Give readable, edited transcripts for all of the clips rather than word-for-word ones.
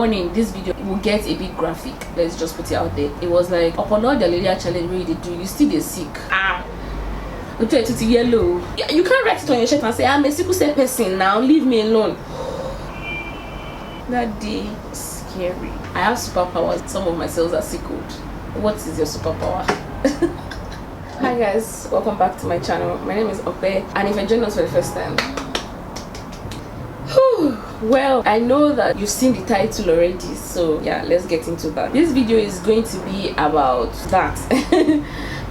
warning, this video will get a bit graphic. Let's just put it out there. It was like, upon all the later challenge where you do, you still dey sick. To yellow. You can't write it on your shirt and say, I'm a sickle cell person now, leave me alone. That day was scary. I have superpowers. Some of my cells are sickled. What is your superpower? Hi guys, welcome back to my channel. My name is Ope, and if you're joining us for the first time, well, I know that you've seen the title already, so yeah, let's get into that. This video is going to be about that.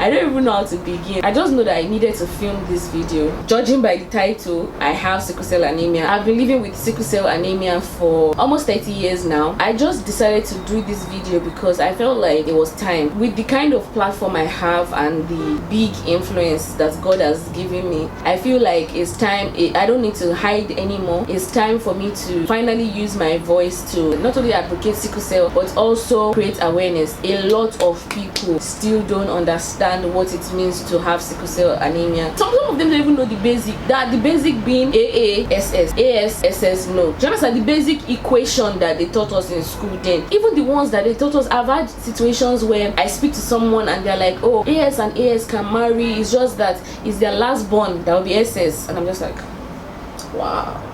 I don't even know how to begin. I just know that I needed to film this video. Judging by the title, I have sickle cell anemia. I've been living with sickle cell anemia for almost 30 years now. I just decided to do this video because I felt like it was time. With the kind of platform I have and the big influence that God has given me, I feel like it's time. I don't need to hide anymore. It's time for me to finally use my voice to not only advocate sickle cell but also create awareness. A lot of people still don't understand what it means to have sickle cell anemia. Some of them don't even know the basic. That the basic being AASS, ASSS, no. Do you understand the basic equation that they taught us in school then? Even the ones that they taught us, I've had situations where I speak to someone and they're like, oh, AS and AS can marry. It's just that it's their last born that will be SS, and I'm just like, wow.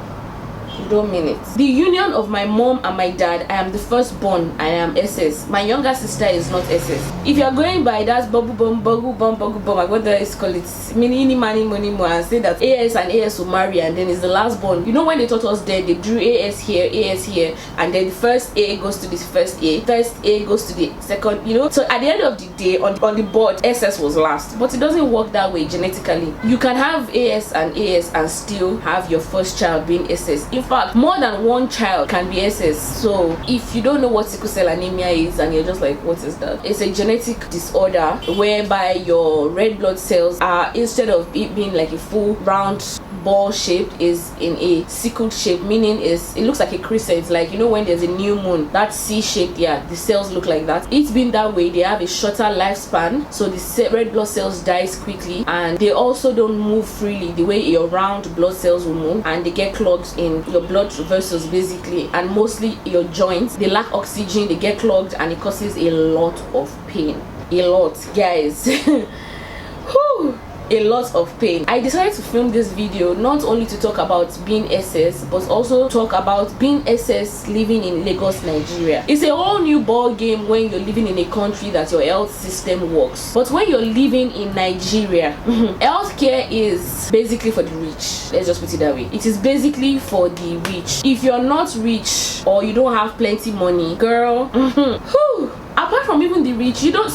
You don't mean it. The union of my mom and my dad, I am the firstborn. I am SS. My younger sister is not SS. If you're going by that bubble bum, what do I call it? Mini money and say that AS and AS will marry and then it's the last born. You know when they taught us there, they drew AS here, and then the first A goes to the first A goes to the second, you know. So at the end of the day, on the board, SS was last. But it doesn't work that way genetically. You can have AS and still have your first child being SS. In fact, more than one child can be SS. So if you don't know what sickle cell anemia is and you're just like, what is that? It's a genetic disorder whereby your red blood cells are, instead of it being like a full round ball shape, is in a sickle shape, meaning it looks like a crescent, like, you know, when there's a new moon, that C shape, yeah, the cells look like that. It's been that way. They have a shorter lifespan, so the red blood cells dies quickly, and they also don't move freely the way your round blood cells will move, and they get clogged in your blood vessels basically, and mostly your joints. They lack oxygen, they get clogged, and it causes a lot of pain. A lot, guys. Whew. A lot of pain. I decided to film this video not only to talk about being SS but also talk about being SS living in Lagos, Nigeria. It's a whole new ball game when you're living in a country that your health system works. But when you're living in Nigeria, healthcare is basically for the rich. Let's just put it that way. It is basically for the rich. If you're not rich or you don't have plenty money, girl, apart from even the rich, you don't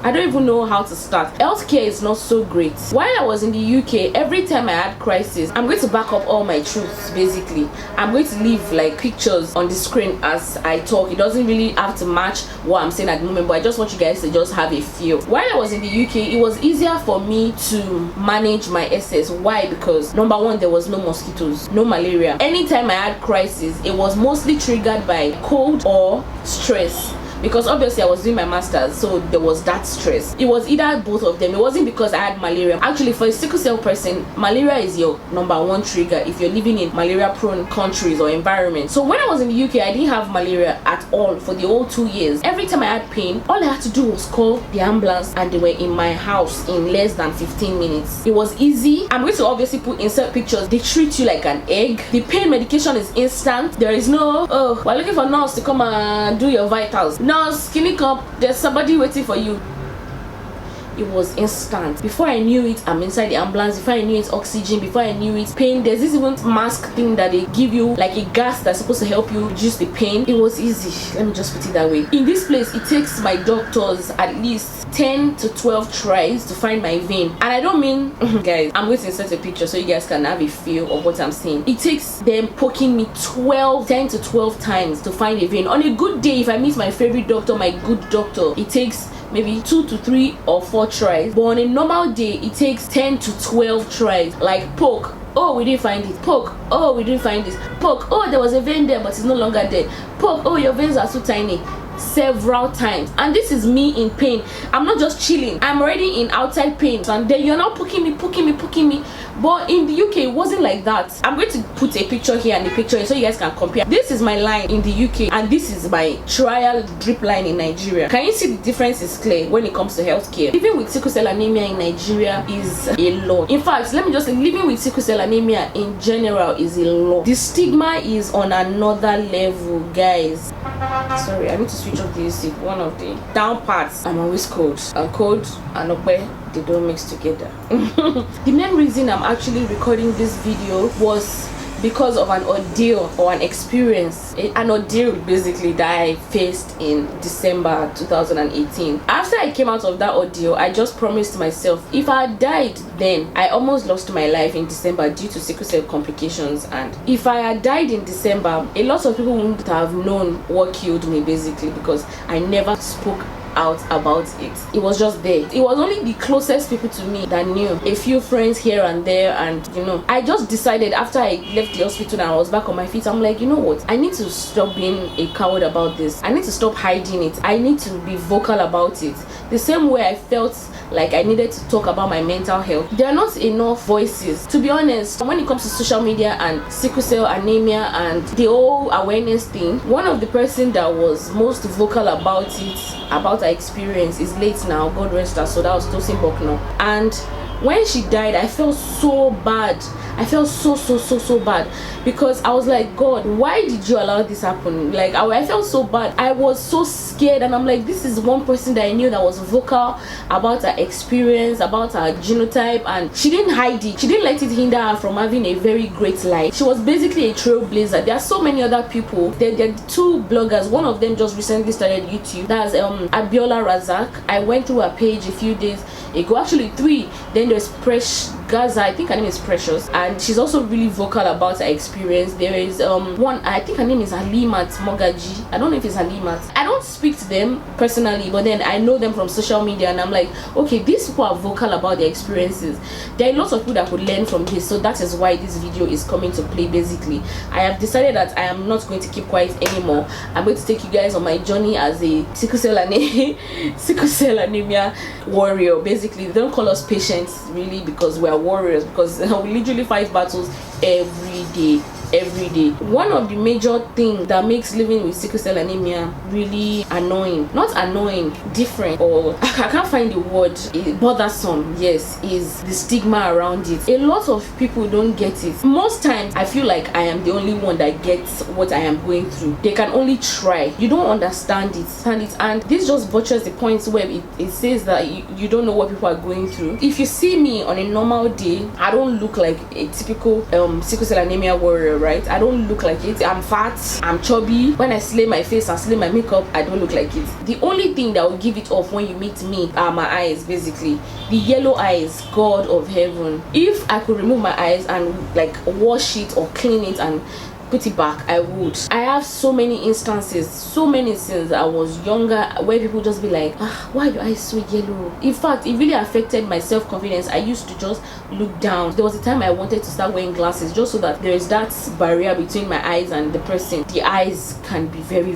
I don't even know how to start. Healthcare is not so great. While I was in the UK, every time I had crisis, I'm going to back up all my truths basically. I'm going to leave like pictures on the screen as I talk. It doesn't really have to match what I'm saying at the moment, but I just want you guys to just have a feel. While I was in the UK, it was easier for me to manage my SS. Why? Because number one, there was no mosquitoes, no malaria. Anytime I had crisis, it was mostly triggered by cold or stress. Because obviously I was doing my master's, so there was that stress. It was either both of them. It wasn't because I had malaria. Actually, for a sickle cell person, malaria is your number one trigger if you're living in malaria prone countries or environments. So when I was in the UK, I didn't have malaria at all for the whole 2 years. Every time I had pain, all I had to do was call the ambulance and they were in my house in less than 15 minutes. It was easy. I'm going to obviously insert pictures. They treat you like an egg. The pain medication is instant. There is no, oh, we're looking for a nurse to come and do your vitals. Nurse, skinny cup, there's somebody waiting for you. It was instant. Before I knew it, I'm inside the ambulance. Before I knew it's oxygen, before I knew it's pain. There's this even mask thing that they give you, like a gas that's supposed to help you reduce the pain. It was easy. Let me just put it that way. In this place, it takes my doctors at least 10 to 12 tries to find my vein. And I don't mean, guys, I'm going to insert a picture so you guys can have a feel of what I'm saying. It takes them poking me 10 to 12 times to find a vein. On a good day, if I meet my favorite doctor, my good doctor, it takes maybe 2 to 3 or 4 tries. But on a normal day, it takes 10 to 12 tries. Like poke, oh, we didn't find it. Poke, oh, we didn't find this. Poke, oh, there was a vein there but it's no longer there. Poke, oh, your veins are too tiny. several times, and this is me in pain. I'm not just chilling, I'm already in outside pain, and then you're now poking me. But in the UK, it wasn't like that. I'm going to put a picture here and a picture here so you guys can compare. This is my line in the UK, and this is my trial drip line in Nigeria. Can you see the difference is clear when it comes to healthcare? Living with sickle cell anemia in Nigeria is a lot. In fact, let me just say, living with sickle cell anemia in general is a lot. The stigma is on another level, guys. Sorry, I need to switch off this. One of the down parts, I'm always cold. And cold and okay, they don't mix together. The main reason I'm actually recording this video was because of an ordeal or an experience, an ordeal basically that I faced in December 2018. After I came out of that ordeal, I just promised myself, if I had died then, I almost lost my life in December due to sickle cell complications, and if I had died in December, a lot of people wouldn't have known what killed me basically, because I never spoke out about it. It was just there. It was only the closest people to me that knew, a few friends here and there, and you know, I just decided after I left the hospital and I was back on my feet, I'm like, you know what, I need to stop being a coward about this. I need to stop hiding it. I need to be vocal about it. The same way I felt like I needed to talk about my mental health. There are not enough voices, to be honest, when it comes to social media and sickle cell anemia and the whole awareness thing. One of the person that was most vocal about it, about her experience, is late now, God rest her soul. That was Tosin Bokno. And when she died, I felt so bad. I felt so bad, because I was like, God, why did you allow this happen? Like, I felt so bad. I was so scared, and I'm like, this is one person that I knew that was vocal about her experience, about her genotype, and she didn't hide it. She didn't let it hinder her from having a very great life. She was basically a trailblazer. There are so many other people. There are two bloggers. One of them just recently started YouTube. That's Abiola Razak. I went through her page a few days ago, actually 3. Then there's Gaza, I think her name is Precious, and she's also really vocal about her experience. There is one, I think her name is Halimat Mogaji. I don't know if it's Halimat. I don't speak to them personally, but then I know them from social media, and I'm like, okay, these people are vocal about their experiences. There are lots of people that could learn from this, so that is why this video is coming to play. Basically, I have decided that I am not going to keep quiet anymore. I'm going to take you guys on my journey as a sickle cell anemia warrior. Basically, they don't call us patients really, because we are warriors, because we literally fight battles every day. One of the major things that makes living with sickle cell anemia really annoying, not annoying, different, or I can't find the word, bothersome, yes, is the stigma around it. A lot of people don't get it. Most times I feel like I am the only one that gets what I am going through. They can only try. You don't understand it, and this just butchers the points where it says that you don't know what people are going through. If you see me on a normal day, I don't look like a typical sickle cell anemia warrior, right? I don't look like it. I'm fat, I'm chubby. When I slay my face and slay my makeup, I don't look like it. The only thing that will give it off when you meet me are my eyes, basically. The yellow eyes, God of heaven. If I could remove my eyes and like wash it or clean it and put it back, I would. I have so many instances, so many since I was younger, where people just be like, why are your eyes so yellow? In fact, it really affected my self-confidence. I used to just look down. There was a time I wanted to start wearing glasses, just so that there is that barrier between my eyes and the person. The eyes can be very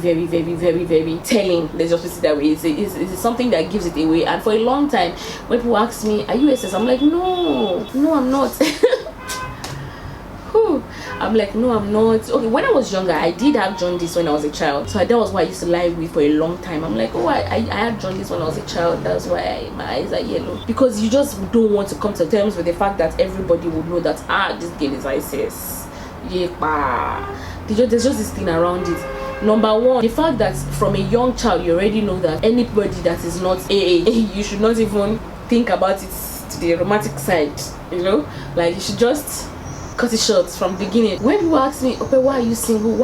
telling. Let's just put it that way. It's something that gives it away. And for a long time, when people ask me, are you SS? I'm like, no, I'm not. I'm like, no, I'm not. Okay, when I was younger, I did have jaundice when I was a child, so that was why I used to lie with for a long time. I'm like, oh, I had jaundice when I was a child. That's why my eyes are yellow. Because you just don't want to come to terms with the fact that everybody would know that this girl is ISIS. There's just this thing around it. Number one, the fact that from a young child you already know that anybody that is not AA, you should not even think about it to the romantic side. You know, like you should just cut it short from the beginning. When people ask me, okay, why are you single?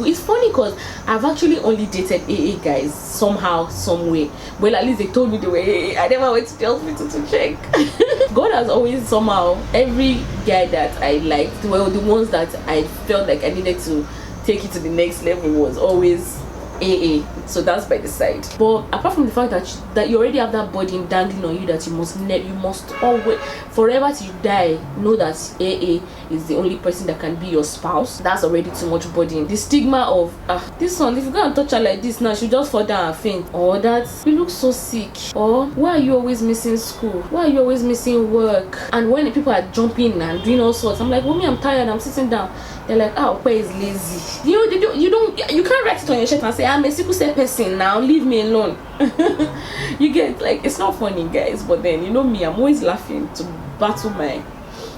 It's funny because I've actually only dated AA guys somehow, some way. Well, at least they told me they were AA. I never went to the hospital to check. God has always somehow, every guy that I liked, well, the ones that I felt like I needed to take it to the next level, was always AA, so that's by the side. But apart from the fact that you already have that burden dangling on you, that you must always, forever till you die, know that AA is the only person that can be your spouse. That's already too much burden. The stigma of this one, if you go and touch her like this now, she'll just fall down and faint, or that you look so sick, or why are you always missing school, why are you always missing work? And when the people are jumping and doing all sorts, I'm like, well, me, I'm tired, I'm sitting down. They're like, Okpe is lazy. You can't write it on your shirt and say, I'm a sickle cell person now, leave me alone. You get, like, it's not funny, guys, but then you know me, I'm always laughing to battle my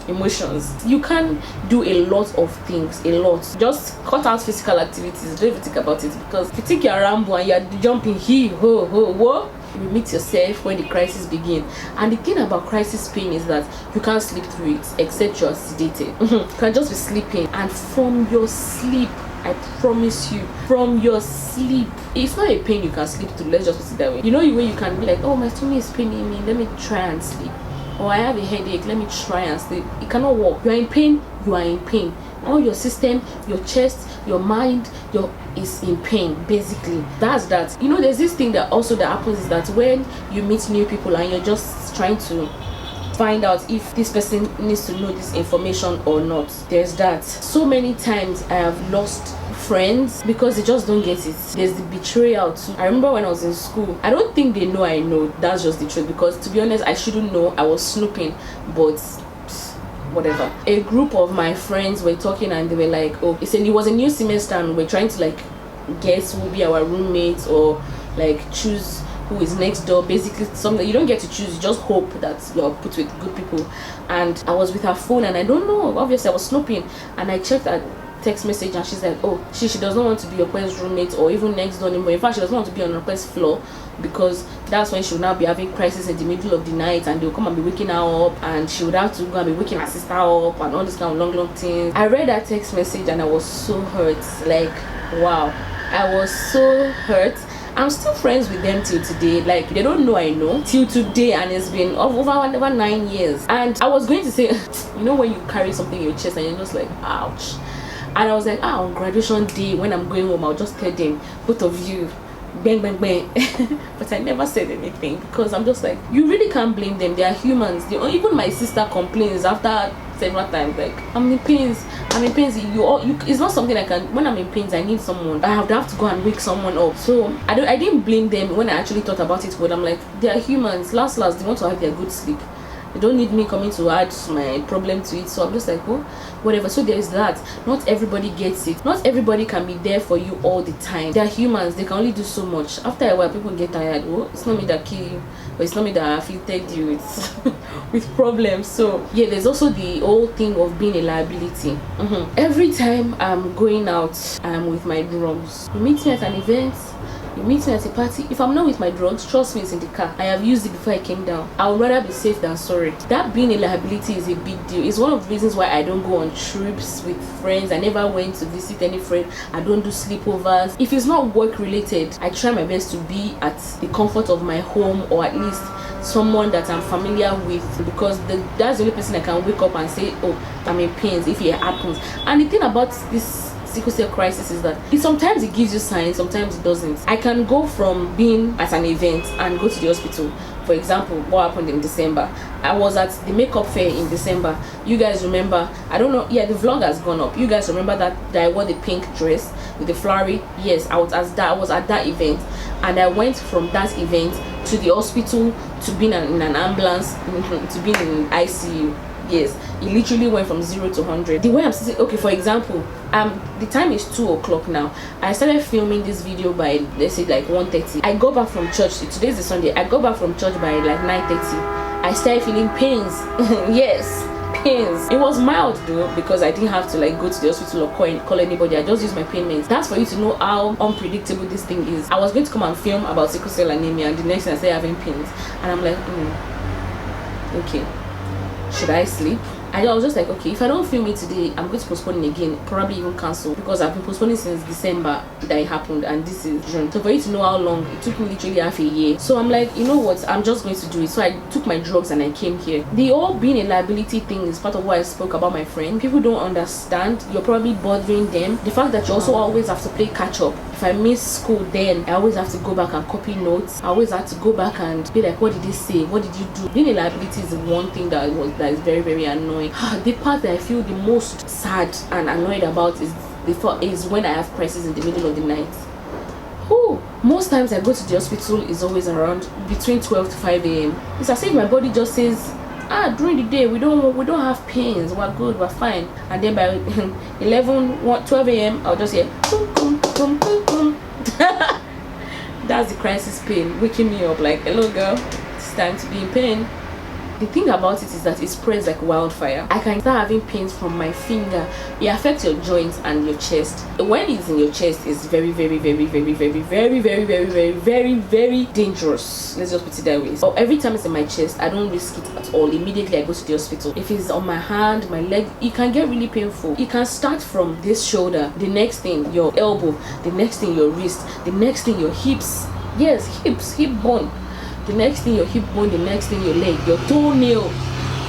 emotions. You can do a lot of things, a lot. Just cut out physical activities. Don't even think about it, because if you think you're Rambo and you're jumping here, ho, ho, whoa, you meet yourself when the crisis begins. And the thing about crisis pain is that you can't sleep through it except you're sedated. You can just be sleeping, and from your sleep, I promise you, from your sleep, it's not a pain you can sleep through. Let's just put it that way. You know, the way you can be like, oh, my stomach is paining me, let me try and sleep, or I have a headache, let me try and sleep. It cannot work. You are in pain, you are in pain. All your system, your chest, your mind, is in pain. Basically, that's that. You know, there's this thing that happens, is that when you meet new people and you're just trying to find out if this person needs to know this information or not, there's that. So many times I have lost friends because they just don't get it. There's the betrayal too. I remember when I was in school, I don't think they know I know. That's just the truth, because to be honest, I shouldn't know. I was snooping, but whatever. A group of my friends were talking and they were like, oh, it was a new semester and we're trying to like guess who will be our roommates, or like choose who is next door. Basically, something you don't get to choose, you just hope that you're put with good people. And I was with her phone and I don't know, obviously I was snooping, and I checked her text message and she's like, oh, she does not want to be your best roommate or even next door anymore. In fact, she doesn't want to be on her best floor, because that's when she would now be having crisis in the middle of the night and they'll come and be waking her up, and she would have to go and be waking her sister up and all this kind of long things. I read that text message and I was so hurt. Like, wow, I was so hurt. I'm still friends with them till today. Like, they don't know I know till today, and it's been over 9 years. And I was going to say, you know, when you carry something in your chest and you're just like, ouch. And I was like, on graduation day when I'm going home, I'll just tell them, both of you, bang bang bang. But I never said anything, because I'm just like, you really can't blame them. They are humans. Even my sister complains after several times, like, I'm in pains. It's not something I can. When I'm in pains, I need someone. I have to go and wake someone up. So I didn't blame them when I actually thought about it, but I'm like, they are humans. Last they want to have their good sleep. They don't need me coming to add my problem to it. So I'm just like, oh, whatever. So there's that. Not everybody gets it. Not everybody can be there for you all the time. They're humans. They can only do so much. After a while, people get tired. Oh, it's not me that kill you, but it's not me that afflicted you with problems. So yeah, there's also the whole thing of being a liability. Every time I'm going out, I'm with my drugs. You meet me at an event, you meet me at a party, if I'm not with my drugs, trust me, it's in the car. I have used it before I came down. I would rather be safe than sorry. That being a liability is a big deal. It's one of the reasons why I don't go on trips with friends. I never went to visit any friend. I don't do sleepovers. If it's not work related, I try my best to be at the comfort of my home, or at least someone that I'm familiar with, because that's the only person I can wake up and say, oh, I'm in pains, if it happens. And the thing about this sickle cell crisis is that sometimes it gives you signs, sometimes it doesn't. I can go from being at an event and go to the hospital. For example, what happened in December, I was at the makeup fair in December. You guys remember, I don't know, yeah, the vlog has gone up. You guys remember that I wore the pink dress with the flowery? Yes, I was at that event, and I went from that event to the hospital, to being in an ambulance, to being in ICU. Yes, it literally went from 0 to 100. The way I'm sitting, okay, for example, the time is 2 o'clock now. I started filming this video by, let's say, like 1:30. I go back from church. Today's a Sunday. I go back from church by like 9:30. I started feeling pains. Yes, pains. It was mild though, because I didn't have to like go to the hospital or call anybody. I just used my pain meds. That's for you to know how unpredictable this thing is. I was going to come and film about sickle cell anemia, and the next thing I started having pains, and I'm like, okay, should I sleep? I was just like, okay, if I don't film it today, I'm going to postpone it again, probably even cancel, because I've been postponing since December that it happened, and this is June. So for you to know how long, it took me literally half a year. So I'm like, you know what, I'm just going to do it. So I took my drugs and I came here. The all being a liability thing is part of what I spoke about my friend. People don't understand. You're probably bothering them. The fact that you also always have to play catch up. If I miss school, then I always have to go back and copy notes. I always have to go back and be like, what did they say? What did you do? Being a liability is the one thing that is very, very annoying. The part that I feel the most sad and annoyed about is when I have crisis in the middle of the night. Most times I go to the hospital is always around between 12 to 5 a.m. It's as if my body just says, during the day we don't have pains, we're good, we're fine. And then by 12 a.m. I'll just hear boom, boom, boom, boom, boom. That's the crisis pain waking me up like, hello girl, it's time to be in pain. The thing about it is that it spreads like wildfire. I can start having pains from my finger. It affects your joints and your chest. When it's in your chest, it's very, very, very, very, very, very, very, very, very, very, very dangerous. Let's just put it that way. So every time it's in my chest, I don't risk it at all. Immediately I go to the hospital. If it's on my hand, my leg, it can get really painful. It can start from this shoulder, the next thing your elbow, the next thing your wrist, the next thing your hips. Yes, hips, hip bone. The next thing your hip bone, the next thing your leg, your toenail,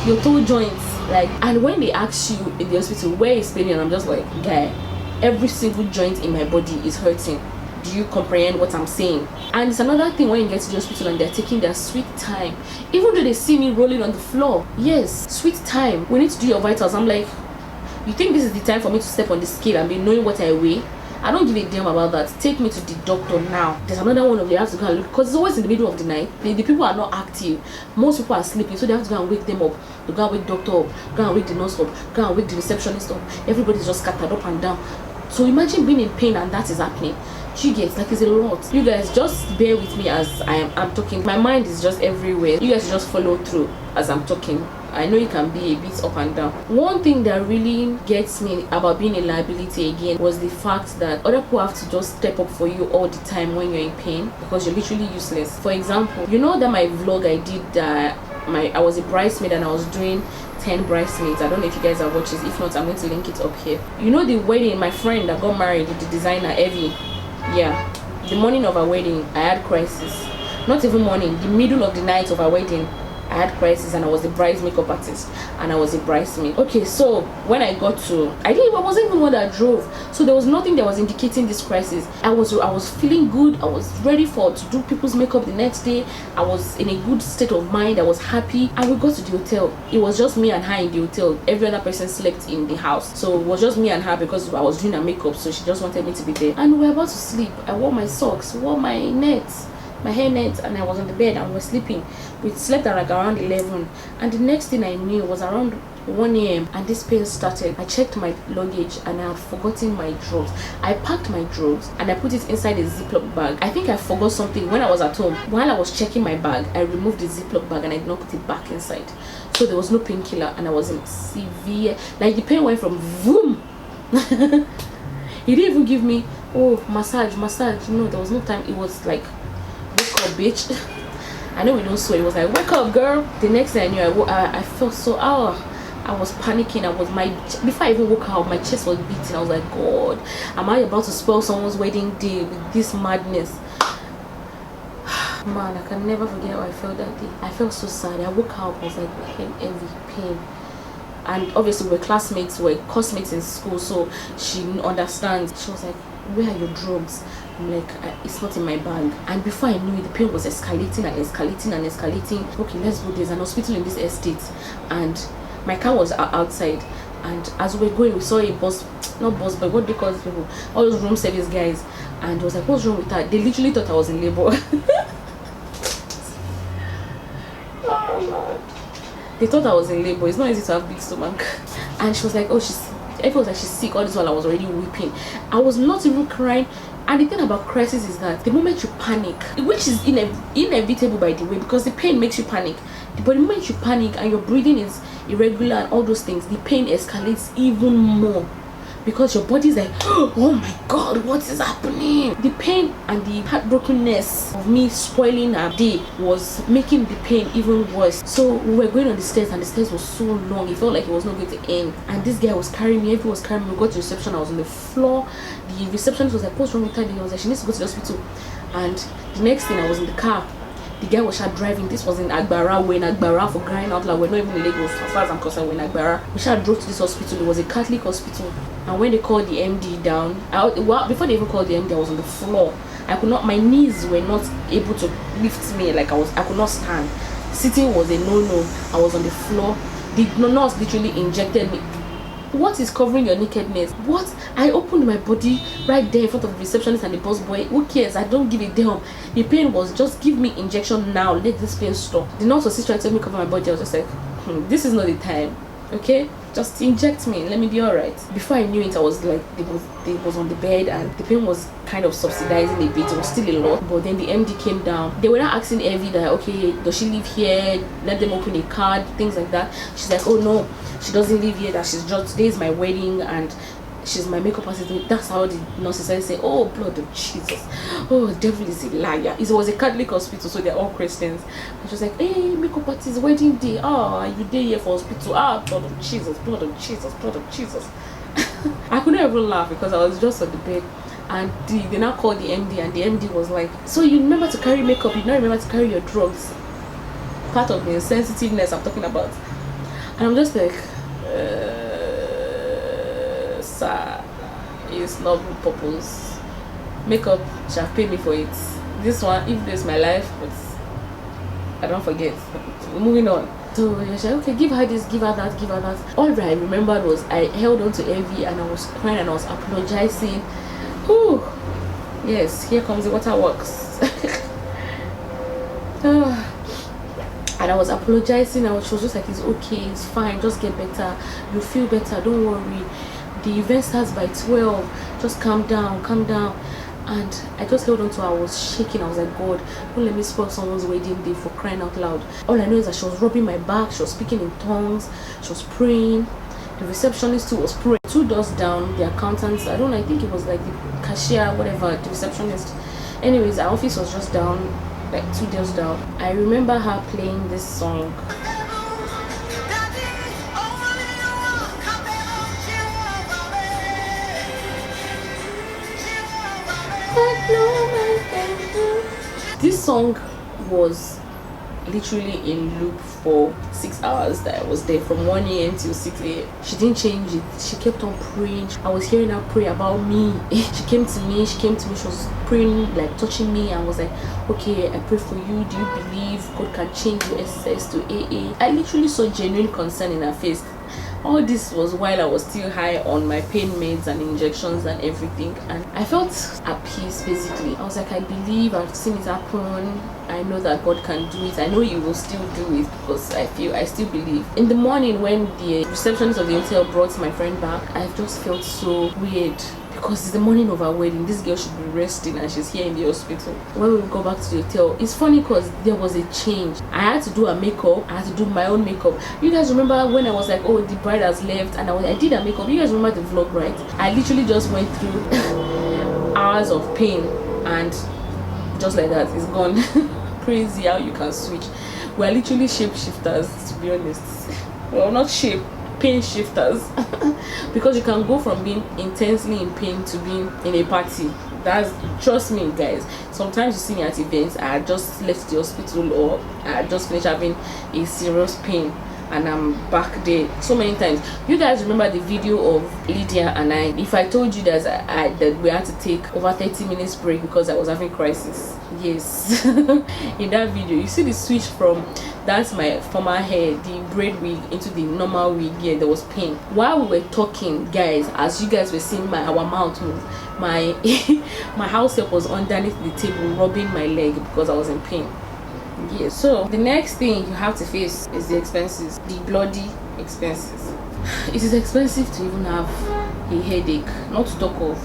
your toe joints. Like, and when they ask you in the hospital where is paining, I'm just like, guy, every single joint in my body is hurting. Do you comprehend what I'm saying? And it's another thing when you get to the hospital and they're taking their sweet time, even though they see me rolling on the floor. Yes, sweet time. We need to do your vitals. I'm like, you think this is the time for me to step on the scale and be knowing what I weigh? I don't give a damn about that. Take me to the doctor now. There's another one of them. They have to go and look, because it's always in the middle of the night. The people are not active. Most people are sleeping, so they have to go and wake them up. They go and wake doctor up, go and wake the nurse up, go and wake the receptionist up. Everybody's just scattered up and down. So imagine being in pain and that is happening. You guys, like, it's a lot. You guys just bear with me as I'm talking. My mind is just everywhere. You guys just follow through as I'm talking. I know it can be a bit up and down. One thing that really gets me about being a liability again was the fact that other people have to just step up for you all the time when you're in pain, because you're literally useless. For example, you know that my vlog I did, I was a bridesmaid and I was doing 10 bridesmaids. I don't know if you guys are watching. If not, I'm going to link it up here. You know the wedding, my friend that got married, the designer Evie. Yeah, the morning of our wedding I had crisis. Not even morning, the middle of the night of our wedding I had crisis, and I was the bride's makeup artist and I was a bridesmaid. Okay, so when I got to, I wasn't even one that drove, so there was nothing that was indicating this crisis. I was feeling good. I was ready to do people's makeup the next day. I was in a good state of mind. I was happy, and we got to the hotel. It was just me and her in the hotel. Every other person slept in the house, so it was just me and her because I was doing her makeup, so she just wanted me to be there. And we were about to sleep. I wore my socks, wore my nets, my hair net, and I was on the bed and we were sleeping. We slept at like around 11, and the next thing I knew was around 1 a.m. and this pain started. I checked my luggage and I had forgotten my drugs. I packed my drugs and I put it inside a Ziploc bag. I think I forgot something when I was at home. While I was checking my bag, I removed the Ziploc bag and I did not put it back inside. So there was no painkiller and I was in severe, like the pain went from boom. He didn't even give me, massage. No, there was no time. It was like, wake up, bitch. I know we don't swear. It was like, wake up, girl. The next day I knew I felt so, I was panicking. Before I even woke up, my chest was beating. I was like, God, am I about to spoil someone's wedding day with this madness? Man, I can never forget how I felt that day. I felt so sad. I woke up, I was like, heavy pain. And obviously we're classmates, we're classmates in school, so she understands. She was like, where are your drugs? I'm like, it's not in my bag. And before I knew it, the pain was escalating and escalating and escalating. Okay, let's go. There's an hospital in this estate, and my car was outside. And as we were going, we saw a bus, not bus, but what do they call these people? All those room service guys. And I was like, what's wrong with her? They literally thought I was in labor. They thought I was in labor. It's not easy to have big stomach. And she was like, everyone was like, she's sick. All this while I was already weeping. I was not even crying. And the thing about crisis is that the moment you panic, which is inevitable by the way, because the pain makes you panic, but the moment you panic and your breathing is irregular and all those things, the pain escalates even more. because your body's like, oh my god, what is happening? The pain and the heartbrokenness of me spoiling her day was making the pain even worse. So we were going on the stairs, and the stairs was so long, it felt like it was not going to end. And this guy was carrying me, everyone was carrying me. We got to reception, I was on the floor. The receptionist was like, what's wrong with her? He was like, she needs to go to the hospital. And the next thing, I was in the car. The guy was driving. This was in Agbara. We're in Agbara, for crying out loud. We're not even in Lagos. As far as I'm concerned, we're in Agbara. We drove to this hospital. It was a Catholic hospital. And when they called the MD down, before they even called the MD, I was on the floor. I could not, my knees were not able to lift me. Like I could not stand. Sitting was a no-no. I was on the floor. The nurse literally injected me. What is covering your nakedness? What? I opened my body right there in front of the receptionist and the boss boy. Who cares? I don't give a damn. The pain was just, give me injection now. Let this pain stop. The nurse was still trying to tell me to cover my body. I was just like, this is not the time. Okay? Just inject me. Let me be alright. Before I knew it, I was like, they was on the bed, and the pain was kind of subsidizing a bit. It was still a lot. But then the MD came down. They were not asking Evie that, okay, does she live here? Let them open a card, things like that. She's like, oh no, she doesn't live here. That she's just, today is my wedding, and she's my makeup artist. That's how the nurses started saying, oh, blood of Jesus, oh, devil is a liar. It was a Catholic hospital, so they're all Christians. And she was like, hey, makeup artist, wedding day, you day here for hospital, blood of Jesus, blood of Jesus, blood of Jesus. I couldn't even laugh because I was just on the bed. And they now called the MD, and the MD was like, so you remember to carry makeup, you don't remember to carry your drugs. Part of the sensitiveness I'm talking about. And I'm just like, sir, it's not good purpose. Makeup, she have paid me for it. This one, if this is my life, but I don't forget. We're moving on. So she said, okay, give her this, give her that, give her that. All I remembered was I held on to Evie, and I was crying, and I was apologizing. Whew. Yes, here comes the waterworks. And I was apologizing, and she was just like, it's okay, it's fine, just get better, you'll feel better, don't worry. The event starts by 12, just calm down, calm down. And I just held on to her. I was shaking. I was like, God, don't let me spoil someone's wedding day, for crying out loud. All I know is that she was rubbing my back, she was speaking in tongues, she was praying. The receptionist too was praying. 2 doors down, the accountants, I think it was like the cashier, whatever, the receptionist. Anyways, our office was just down, like 2 doors down. I remember her playing this song. This song was literally in loop for 6 hours that I was there, from 1 a.m. till 6 a.m. She didn't change it. She kept on praying. I was hearing her pray about me. She came to me, she was praying, like touching me, and was like, okay, I pray for you. Do you believe God can change your SSS to AA? I literally saw genuine concern in her face. All this was while I was still high on my pain meds and injections and everything, and I felt at peace. Basically, I was like, I believe, I've seen it happen, I know that God can do it, I know He will still do it, because I still believe. In the morning, when the receptionist of the hotel brought my friend back, I just felt so weird, because it's the morning of our wedding. This girl should be resting, and she's here in the hospital. When we go back to the hotel, it's funny because there was a change. I had to do her makeup. I had to do my own makeup. You guys remember when I was like, oh, the bride has left, and I did her makeup? You guys remember the vlog, right? I literally just went through hours of pain, and just like that, it's gone. Crazy how you can switch. We're literally shapeshifters, to be honest. Well, not pain shifters. Because you can go from being intensely in pain to being in a party. Trust me, guys, sometimes you see me at events, I just left the hospital, or I just finished having a serious pain, and I'm back there so many times. You guys remember the video of Lydia and I? If I told you that that we had to take over 30 minutes break because I was having crisis? Yes. In that video, you see the switch from that's my former hair, the braid wig, into the normal wig. Yeah, there was pain while we were talking, guys. As you guys were seeing our mouth move, my my house help was underneath the table rubbing my leg because I was in pain. Yeah, so the next thing you have to face is the expenses, the bloody expenses. It is expensive to even have a headache, not to talk of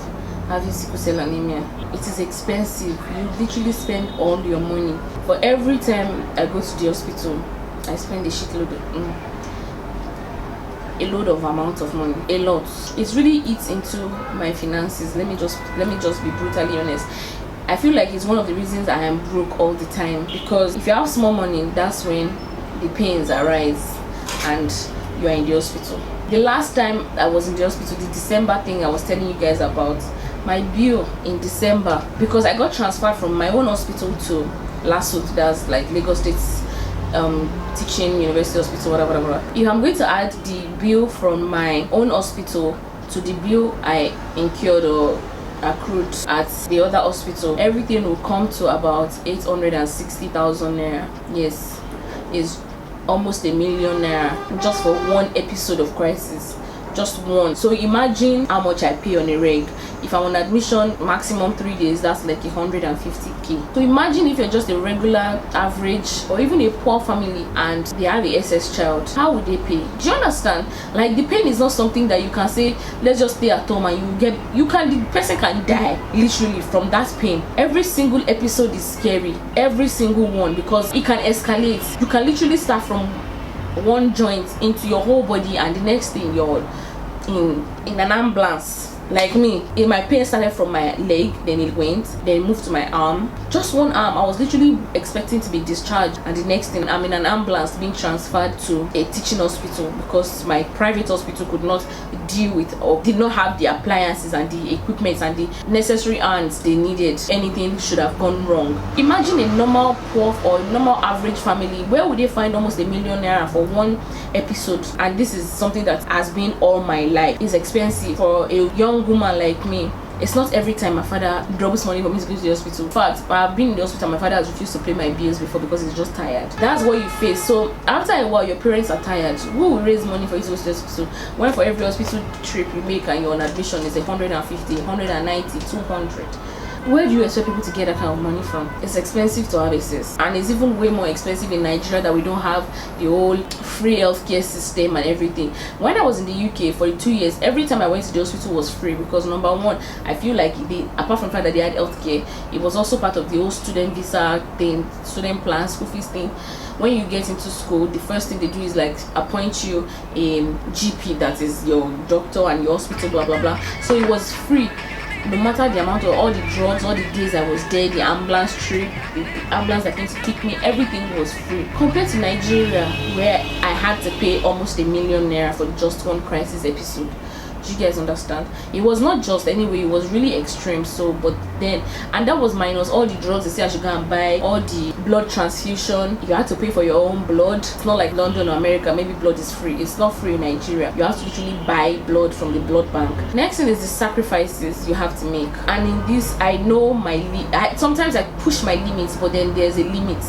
having sickle cell anemia. It is expensive. You literally spend all your money. For every time I go to the hospital, I spend a shitload. a load of amount of money, a lot. It really eats into my finances. Let me just be brutally honest. I feel like it's one of the reasons I am broke all the time, because if you have small money, that's when the pains arise and you are in the hospital. The last time I was in the hospital, the December thing I was telling you guys about, my bill in December, because I got transferred from my own hospital to LASUT, that's like Lagos State's teaching university hospital, whatever. If I'm going to add the bill from my own hospital to the bill I incurred or accrued at the other hospital, everything will come to about 860,000 naira. Yes, is almost 1 million naira just for one episode of crisis, just one. So imagine how much I pay on a reg. If I'm on admission maximum 3 days, that's like 150k. So imagine if you're just a regular, average, or even a poor family and they have a SS child, how would they pay? Do you understand? Like, the pain is not something that you can say, let's just stay at home and the person can die literally from that pain. Every single episode is scary, every single one, because it can escalate. You can literally start from one joint into your whole body, and the next thing you're in an ambulance. Like me, if my pain started from my leg, then it moved to my arm, just one arm. I was literally expecting to be discharged, and the next thing I'm in an ambulance being transferred to a teaching hospital, because my private hospital could not deal with or did not have the appliances and the equipment and the necessary hands they needed. Anything should have gone wrong. Imagine a normal poor or normal average family, where would they find almost 1 million naira for one episode? And this is something that has been all my life. It's expensive for a young woman like me. It's not every time my father drops money for me to go to the hospital. In fact, I've been in the hospital, my father has refused to pay my bills before because he's just tired. That's what you face. So after a while, your parents are tired. Who will raise money for you to go to the hospital when for every hospital trip you make and you're on admission is 150, 190, 200? Where do you expect people to get that kind of money from? It's expensive to have access, and it's even way more expensive in Nigeria that we don't have the whole free healthcare system and everything. When I was in the UK for 2 years, every time I went to the hospital was free, because number one, I feel like apart from the fact that they had healthcare, it was also part of the whole student visa thing, student plan, school fees thing. When you get into school, the first thing they do is like appoint you a GP, that is your doctor, and your hospital, blah blah blah. So it was free. No matter the amount of all the drugs, all the days I was there, the ambulance trip, the ambulance that came to pick me, everything was free. Compared to Nigeria, where I had to pay almost 1 million naira for just one crisis episode. Do you guys understand? It was not just anyway, it was really extreme. So, but then, and that was minus all the drugs they say I should go and buy, all the blood transfusion. You had to pay for your own blood. It's not like London or America, maybe blood is free. It's not free in Nigeria. You have to literally buy blood from the blood bank. Next thing is the sacrifices you have to make. And in this, I know sometimes I push my limits, but then there's a limit.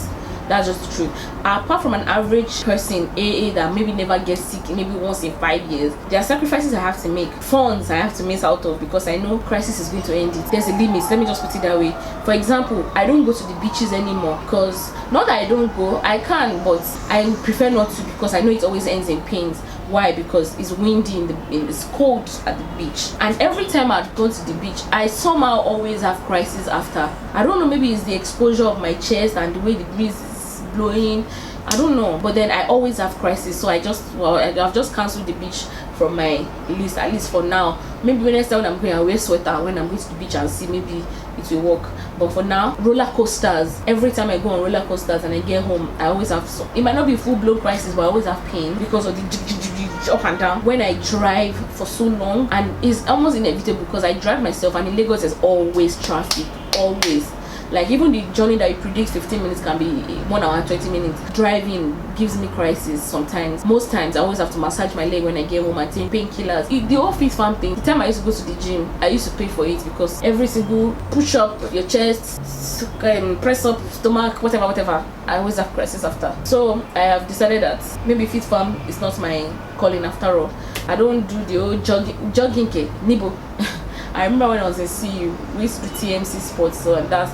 That's just the truth. Apart from an average person, AA, that maybe never gets sick, maybe once in 5 years, there are sacrifices I have to make, funds I have to miss out of, because I know crisis is going to end it. There's a limit. Let me just put it that way. For example, I don't go to the beaches anymore, because not that I don't go, I can, but I prefer not to, because I know it always ends in pains. Why? Because it's windy it's cold at the beach, and every time I'd go to the beach, I somehow always have crisis after. I don't know, maybe it's the exposure of my chest and the way the breeze is blowing, I don't know, but then I always have crisis. So I've just cancelled the beach from my list, at least for now. Maybe when next time when I'm going, I'll wear sweater when I'm going to the beach and see, maybe it will work. But for now, roller coasters, every time I go on roller coasters and I get home, I always have it might not be full-blown crisis, but I always have pain because of the up and down when I drive for so long. And it's almost inevitable because I drive myself, and in Lagos there's always traffic, always. Like, even the journey that you predict 15 minutes can be 1 hour and 20 minutes. Driving gives me crisis sometimes. Most times I always have to massage my leg when I get home and take painkillers. The whole fit farm thing, the time I used to go to the gym, I used to pay for it, because every single push up your chest, press up stomach, whatever, I always have crisis after. So I have decided that maybe fit farm is not my calling after all. I don't do the old jogging nibo. I remember when I was in CU, we used to do TMC sports, so that's,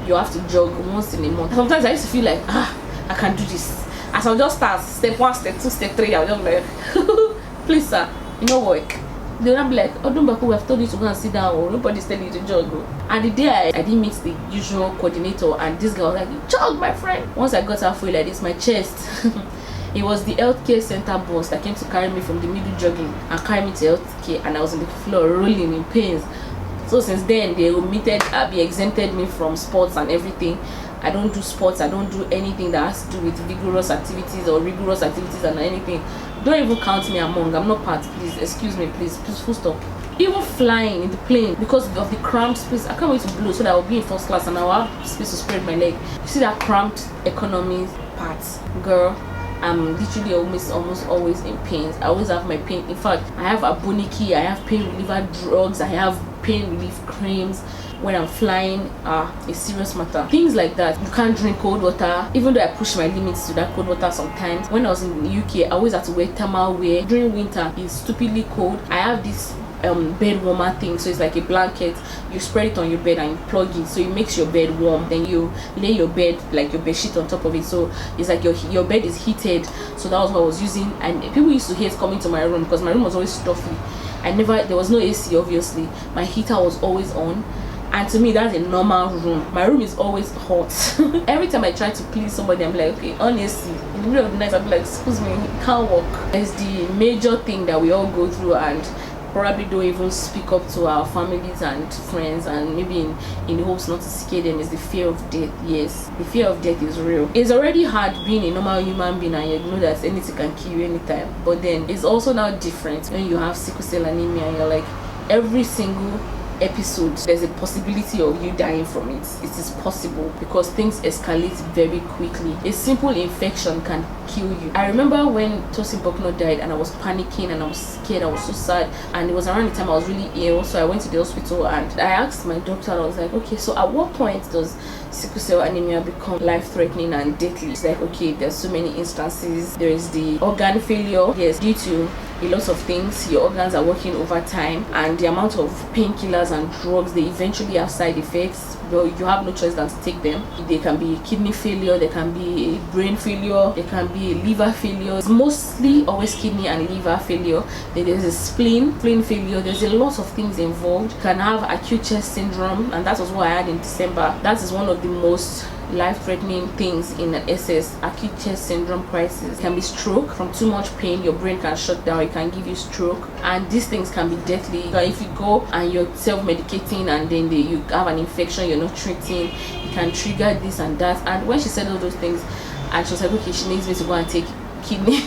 you have to jog once in a month. Sometimes I used to feel like, I can do this. As I'll just start, step 1, step 2, step 3, I'll just be like, please sir, you know work. They'll not be like, oh, don't back, we have told you to go and sit down, or nobody's telling you to jog. And the day I didn't meet the usual coordinator, and this girl was like, jog my friend. Once I got halfway like this, my chest, It was the healthcare center bus that came to carry me from the middle jogging and carry me to healthcare, and I was on the floor rolling in pains. So since then they exempted me from sports and everything. I don't do sports, I don't do anything that has to do with vigorous activities or rigorous activities and anything. Don't even count me among. I'm not part, please. Excuse me, please full stop. Even flying in the plane, because of the cramped space, I can't wait to blow so that I'll be in first class and I'll have space to spread my leg. You see that cramped economy part, girl? I'm literally almost always in pains. I always have my pain. In fact, I have aboniki, I have pain reliever drugs, I have pain relief creams. When I'm flying, a serious matter. Things like that. You can't drink cold water, even though I push my limits to that cold water sometimes. When I was in the UK, I always had to wear thermal wear. During winter, it's stupidly cold. I have this bed warmer thing, so it's like a blanket. You spread it on your bed and you plug it, so it makes your bed warm. Then you lay your bed, like your bed sheet on top of it, so it's like your bed is heated. So that was what I was using, and people used to hate coming to my room because my room was always stuffy. There was no AC, obviously. My heater was always on. And to me, that's a normal room. My room is always hot. Every time I try to please somebody, I'm like, okay, honestly, in the middle of the night, I'm like, excuse me, it can't work. It's the major thing that we all go through and probably don't even speak up to our families and friends, and maybe in the hopes not to scare them, is the fear of death. Yes, the fear of death is real. It's already hard being a normal human being and you know that anything can kill you anytime. But then it's also now different when you have sickle cell anemia and you're like, every single episode there's a possibility of you dying from it. It is possible because things escalate very quickly. A simple infection can kill you. I remember when Tosin Bokno died and I was panicking and I was scared, I was so sad, and it was around the time I was really ill, so I went to the hospital and I asked my doctor, I was like, okay, so at what point does sickle cell anemia become life-threatening and deadly? It's like, okay, there's so many instances. There is the organ failure. Yes, due to a lot of things, your organs are working over time, and the amount of painkillers and drugs, they eventually have side effects. Well, you have no choice than to take them. There can be kidney failure, there can be brain failure, there can be liver failure. It's mostly always kidney and liver failure. Then there's a spleen failure. There's a lot of things involved. You can have acute chest syndrome, and that was what I had in December. That is one of the most life-threatening things in an SS, acute chest syndrome crisis. It can be stroke. From too much pain, your brain can shut down, it can give you stroke, and these things can be deadly. So if you go and you're self-medicating and then you have an infection you're not treating, it can trigger this and that. And when she said all those things, and she was like, okay, she needs me to go and take kidney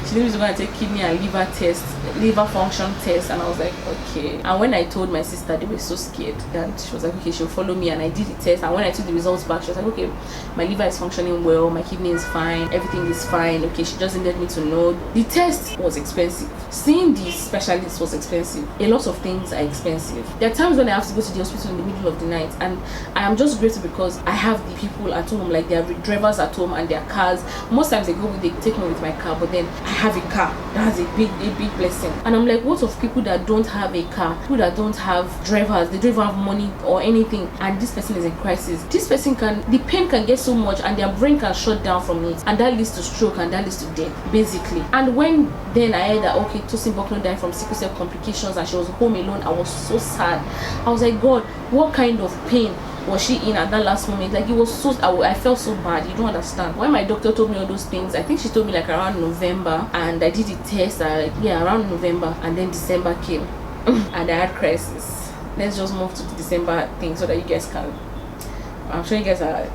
she needs me to go and take kidney and liver function test, and I was like, okay. And when I told my sister, they were so scared, and she was like, okay, she'll follow me, and I did the test, and when I took the results back, she was like, okay, my liver is functioning well, my kidney is fine, everything is fine. Okay, she just needed me to know. The test was expensive. Seeing the specialist was expensive. A lot of things are expensive. There are times when I have to go to the hospital in the middle of the night, and I am just grateful because I have the people at home, like they have drivers at home and their cars. Most times they take me with my car, but then I have a car. That's a big blessing. And I'm like, what of people that don't have a car, people that don't have drivers, they don't even have money or anything, and this person is in crisis. This person the pain can get so much and their brain can shut down from it, and that leads to stroke and that leads to death, basically. And when then I heard that, okay, Tosin Bokno died from sickle cell complications and she was home alone, I was so sad. I was like, God, what kind of pain was she in at that last moment? Like, it was so, I felt so bad. You don't understand. When my doctor told me all those things, I think she told me like around November, and I did the test around November, and then December came and I had crisis. Let's just move to the December thing so that you guys can, I'm sure you guys are.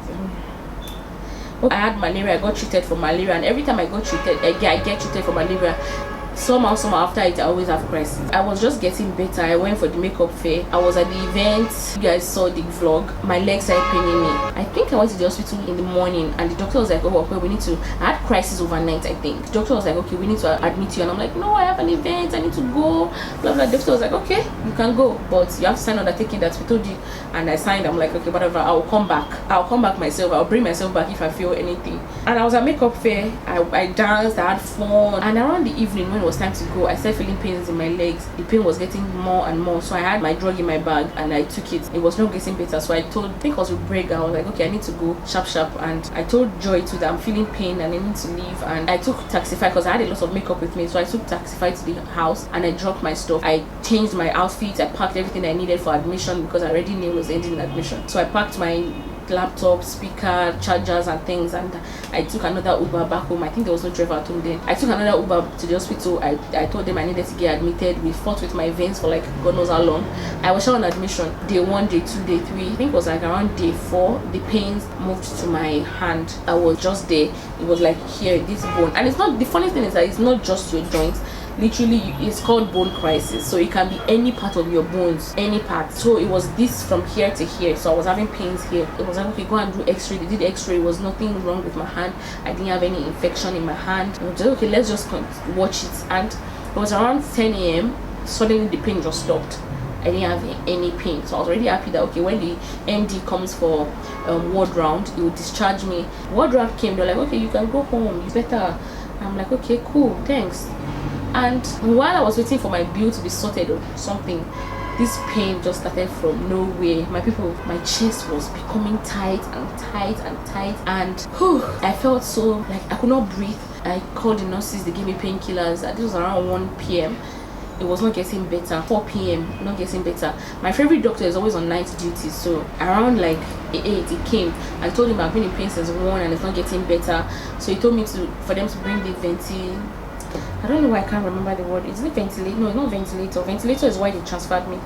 I had malaria. I got treated for malaria, and every time I got treated, I get treated for malaria, somehow after it I always have crisis. I was just getting better. I went for the makeup fair, I was at the event, you guys saw the vlog. My legs started paining me. I think I went to the hospital in the morning, and the doctor was like, oh, okay, we need to, I had crisis overnight. I think the doctor was like, okay, we need to admit you, and I'm like, no, I have an event, I need to go, blah blah. The doctor was like, okay, you can go, but you have to sign undertaking that we told you. And I signed. I'm like, okay, whatever, I'll come back myself, I'll bring myself back if I feel anything. And I was at makeup fair, I danced, I had fun, and around the evening when it was time to go, I started feeling pains in my legs. The pain was getting more and more, so I had my drug in my bag and I took it. It was not getting better, so I think I was with Brega. I was like, okay, I need to go sharp, and I told Joy too that I'm feeling pain and I need to leave, and I took Taxify because I had a lot of makeup with me, so I took Taxify to the house and I dropped my stuff. I changed my outfit, I packed everything I needed for admission because I already knew it was ending in admission. So I packed my laptop, speaker, chargers and things, and I took another Uber back home. I think there was no driver at home then. I took another Uber to the hospital. I told them I needed to get admitted. We fought with my veins for like God knows how long. I was on admission day 1, day 2, day 3. I think it was like around day 4 the pains moved to my hand. I was just there. It was like here, this bone. And it's not, the funny thing is that it's not just your joints. Literally, it's called bone crisis, so it can be any part of your bones, any part. So it was this from here to here, so I was having pains here. It was like, okay, go and do x-ray. They did x-ray. It was nothing wrong with my hand. I didn't have any infection in my hand. I was just, okay, let's just watch it. And it was around 10 a.m. suddenly the pain just stopped. I didn't have any pain, so I was already happy that okay, when the MD comes for ward round, he will discharge me. Ward round came, they're like, okay, you can go home, it's better. I'm like, okay, cool, thanks. And while I was waiting for my bill to be sorted or something, this pain just started from nowhere. My people, my chest was becoming tight and tight and tight, and I felt so like I could not breathe. I called the nurses, they gave me painkillers. This was around 1 p.m. It was not getting better. 4 p.m. not getting better. My favorite doctor is always on night duty, so around like 8 he came. I told him I've been in pain since 1 and it's not getting better, so he told me for them to bring the I don't know why I can't remember the word. Is it ventilator? No, it's not ventilator. Ventilator is why they transferred me.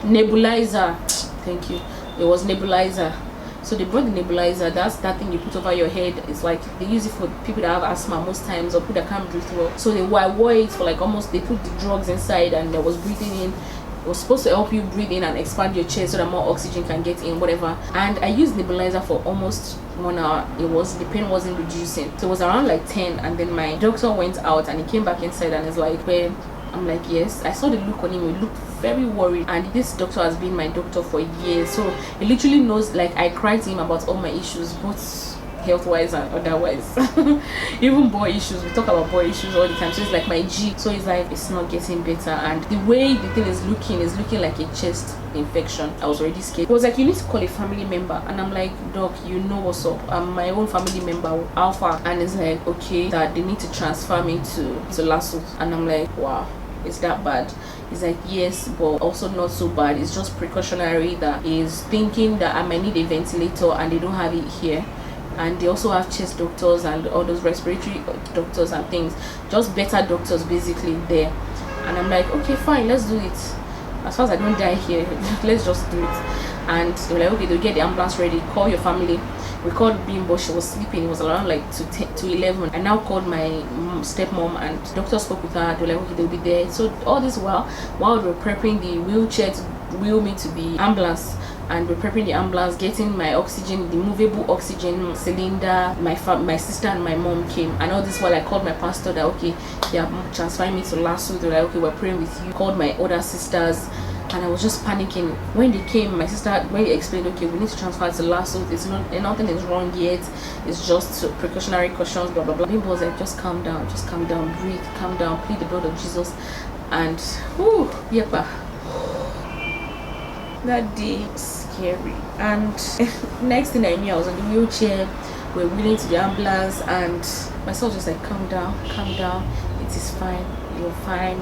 Nebulizer. Thank you. It was nebulizer. So they brought the nebulizer. That's that thing you put over your head. It's like they use it for people that have asthma most times, or people that can't breathe well. So I wore it for like almost, they put the drugs inside and I was breathing in. It was supposed to help you breathe in and expand your chest so that more oxygen can get in, whatever. And I used nebulizer for almost 1 hour. The pain wasn't reducing. So it was around like 10, and then my doctor went out and he came back inside and is like, well, I'm like, yes. I saw the look on him. He looked very worried, and this doctor has been my doctor for years, so he literally knows. Like, I cried to him about all my issues, both health-wise and otherwise. Even boy issues, we talk about boy issues all the time, so it's like my G. So he's like, it's not getting better, and the way the thing is looking like a chest infection. I was already scared. He was like, you need to call a family member, and I'm like, doc, you know what's up, I'm my own family member, Alpha. And it's like, okay, that they need to transfer me to Lasso. And I'm like, wow, it's that bad? He's like, yes, but also not so bad. It's just precautionary, that he's thinking that I might need a ventilator and they don't have it here. And they also have chest doctors and all those respiratory doctors and things, just better doctors basically there. And I'm like, okay, fine, let's do it. As far as I don't die here, let's just do it. And they were like, okay, they'll get the ambulance ready, call your family. We called Bimbo, she was sleeping. It was around like to 11. I now called my stepmom, and the doctor spoke with her. They were like, okay, they'll be there. So all this while we were prepping the wheelchair to wheel me to the ambulance, and we're prepping the ambulance, getting my oxygen, the movable oxygen cylinder. My sister and my mom came, and all this while I called my pastor that okay, they are transferring me to Lasso. They were like, okay, we're praying with you. Called my other sisters, and I was just panicking. When they came, my sister, when they explained, okay, we need to transfer to Lasso, it's not, nothing is wrong yet, it's just precautionary cautions, blah blah blah. Bimbo was like, just calm down, breathe, calm down, plead the blood of Jesus. And yepa, that day was scary. And next thing I knew, I was on the wheelchair, we're wheeling to the ambulance, and my soul was just like, calm down, it is fine, you're fine.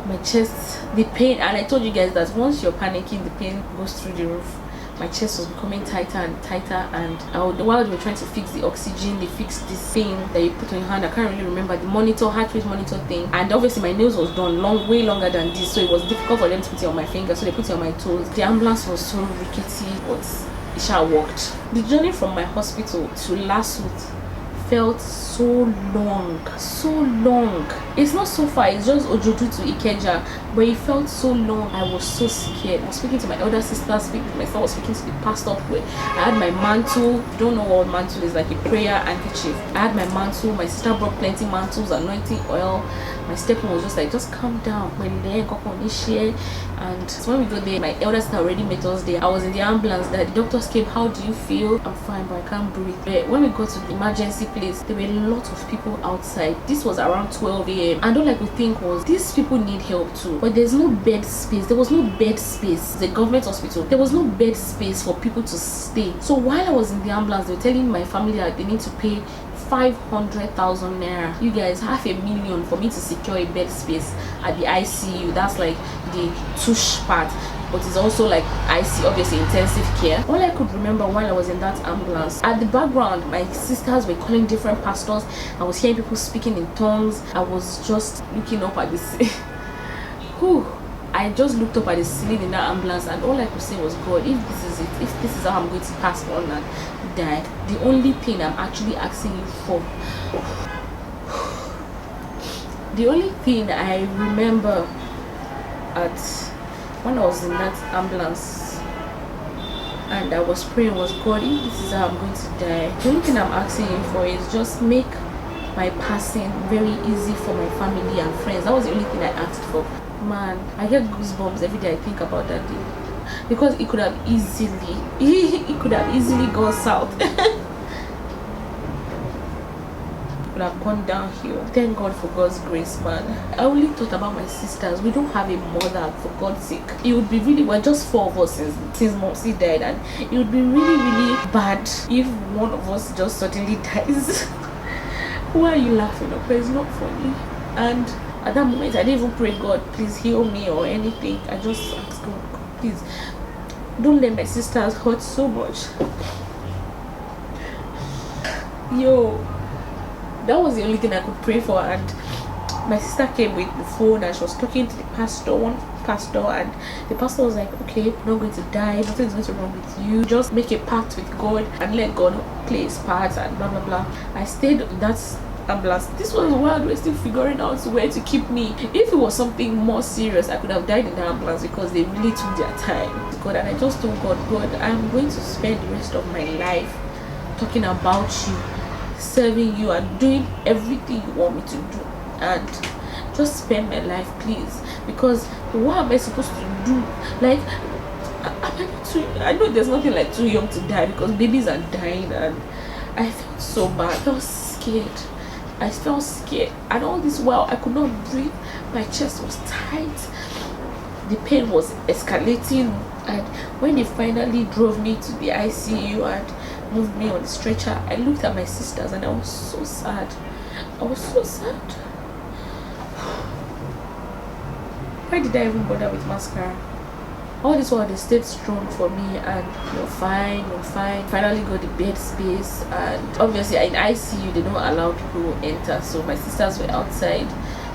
My chest, the pain, and I told you guys that once you're panicking, the pain goes through the roof. My chest was becoming tighter and tighter, and while they were trying to fix the oxygen, they fixed this thing that you put on your hand. I can't really remember, the monitor, heart rate monitor thing. And obviously my nails was done way longer than this, so it was difficult for them to put it on my finger, so they put it on my toes. The ambulance was so rickety, but it shall worked. The journey from my hospital to Lasso felt so long. It's not so far, it's just Ojodu to Ikeja, but it felt so long. I was so scared. I was speaking to my elder sister, speaking to myself, I was speaking to the pastor. I had my mantle. If you don't know what mantle is, like a prayer handkerchief. I had my mantle. My sister brought plenty mantles, anointing oil. My stepmom was just like, just calm down. And so when we got there, my elder sister already met us there. I was in the ambulance. The doctors came. How do you feel? I'm fine, but I can't breathe. But when we got to the emergency place, there were a lot of people outside. This was around 12 a.m. and all I could think was, these people need help too, but there's no bed space. There was no bed space. The government hospital, there was no bed space for people to stay. So while I was in the ambulance, they were telling my family that they need to pay 500,000 naira. You guys, 500,000 for me to secure a bed space at the ICU. That's like the tush part, but it's also like IC, obviously intensive care. All I could remember while I was in that ambulance, at the background my sisters were calling different pastors. I was hearing people speaking in tongues. I was just looking up at this I just looked up at the ceiling in that ambulance, and all I could say was, God, if this is it, if this is how I'm going to pass on and die, the only thing I'm actually asking you for, the only thing I remember at when I was in that ambulance and I was praying was, God, if this is how I'm going to die, the only thing I'm asking you for is just make my passing very easy for my family and friends. That was the only thing I asked for. Man, I get goosebumps every day I think about that day, because it could have easily gone south. It could have gone downhill. Thank God for God's grace, man. I only thought about my sisters. We don't have a mother, for God's sake. It would be really, we're just 4 of us since Momsy died, and it would be really bad if one of us just suddenly dies. Why are you laughing? It's not funny. And at that moment, I didn't even pray, God, please heal me or anything. I just asked God, please don't let my sisters hurt so much. Yo, that was the only thing I could pray for. And my sister came with the phone and she was talking to the pastor, one pastor, and the pastor was like, okay, you're not going to die, nothing's going to wrong with you, just make a pact with God and let God play his part and blah blah blah. I stayed in that ambulance. This was while we were still figuring out where to keep me. If it was something more serious, I could have died in the ambulance, because they really took their time. God, and I just told God, I'm going to spend the rest of my life talking about you, serving you, and doing everything you want me to do, and just spend my life, please, because what am I supposed to do? Like, I know there's nothing like too young to die, because babies are dying, and I felt so bad. I felt scared, and all this while I could not breathe. My chest was tight, the pain was escalating, and when they finally drove me to the ICU and moved me on the stretcher, I looked at my sisters and I was so sad. Why did I even bother with mascara? All this while they stayed strong for me, and you're fine. Finally got the bed space, and obviously in ICU they don't allow people to enter, so my sisters were outside.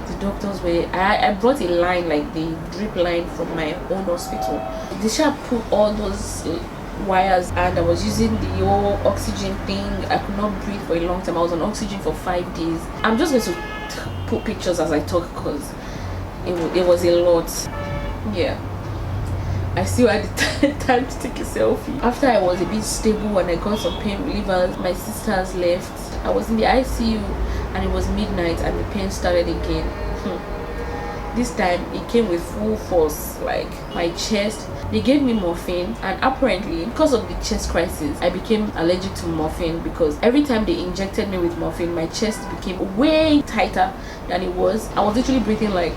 The doctors were, I brought a line, like the drip line from my own hospital. They should put all those wires, and I was using the whole oxygen thing. I could not breathe for a long time. I was on oxygen for 5 days. I'm just going to put pictures as I talk, because it was a lot. Yeah, I still had the time to take a selfie. After I was a bit stable and I got some pain relievers, my sisters left. I was in the ICU and it was midnight and the pain started again. This time it came with full force, like my chest. They gave me morphine, and apparently because of the chest crisis I became allergic to morphine, because every time they injected me with morphine my chest became way tighter than it was. I was literally breathing like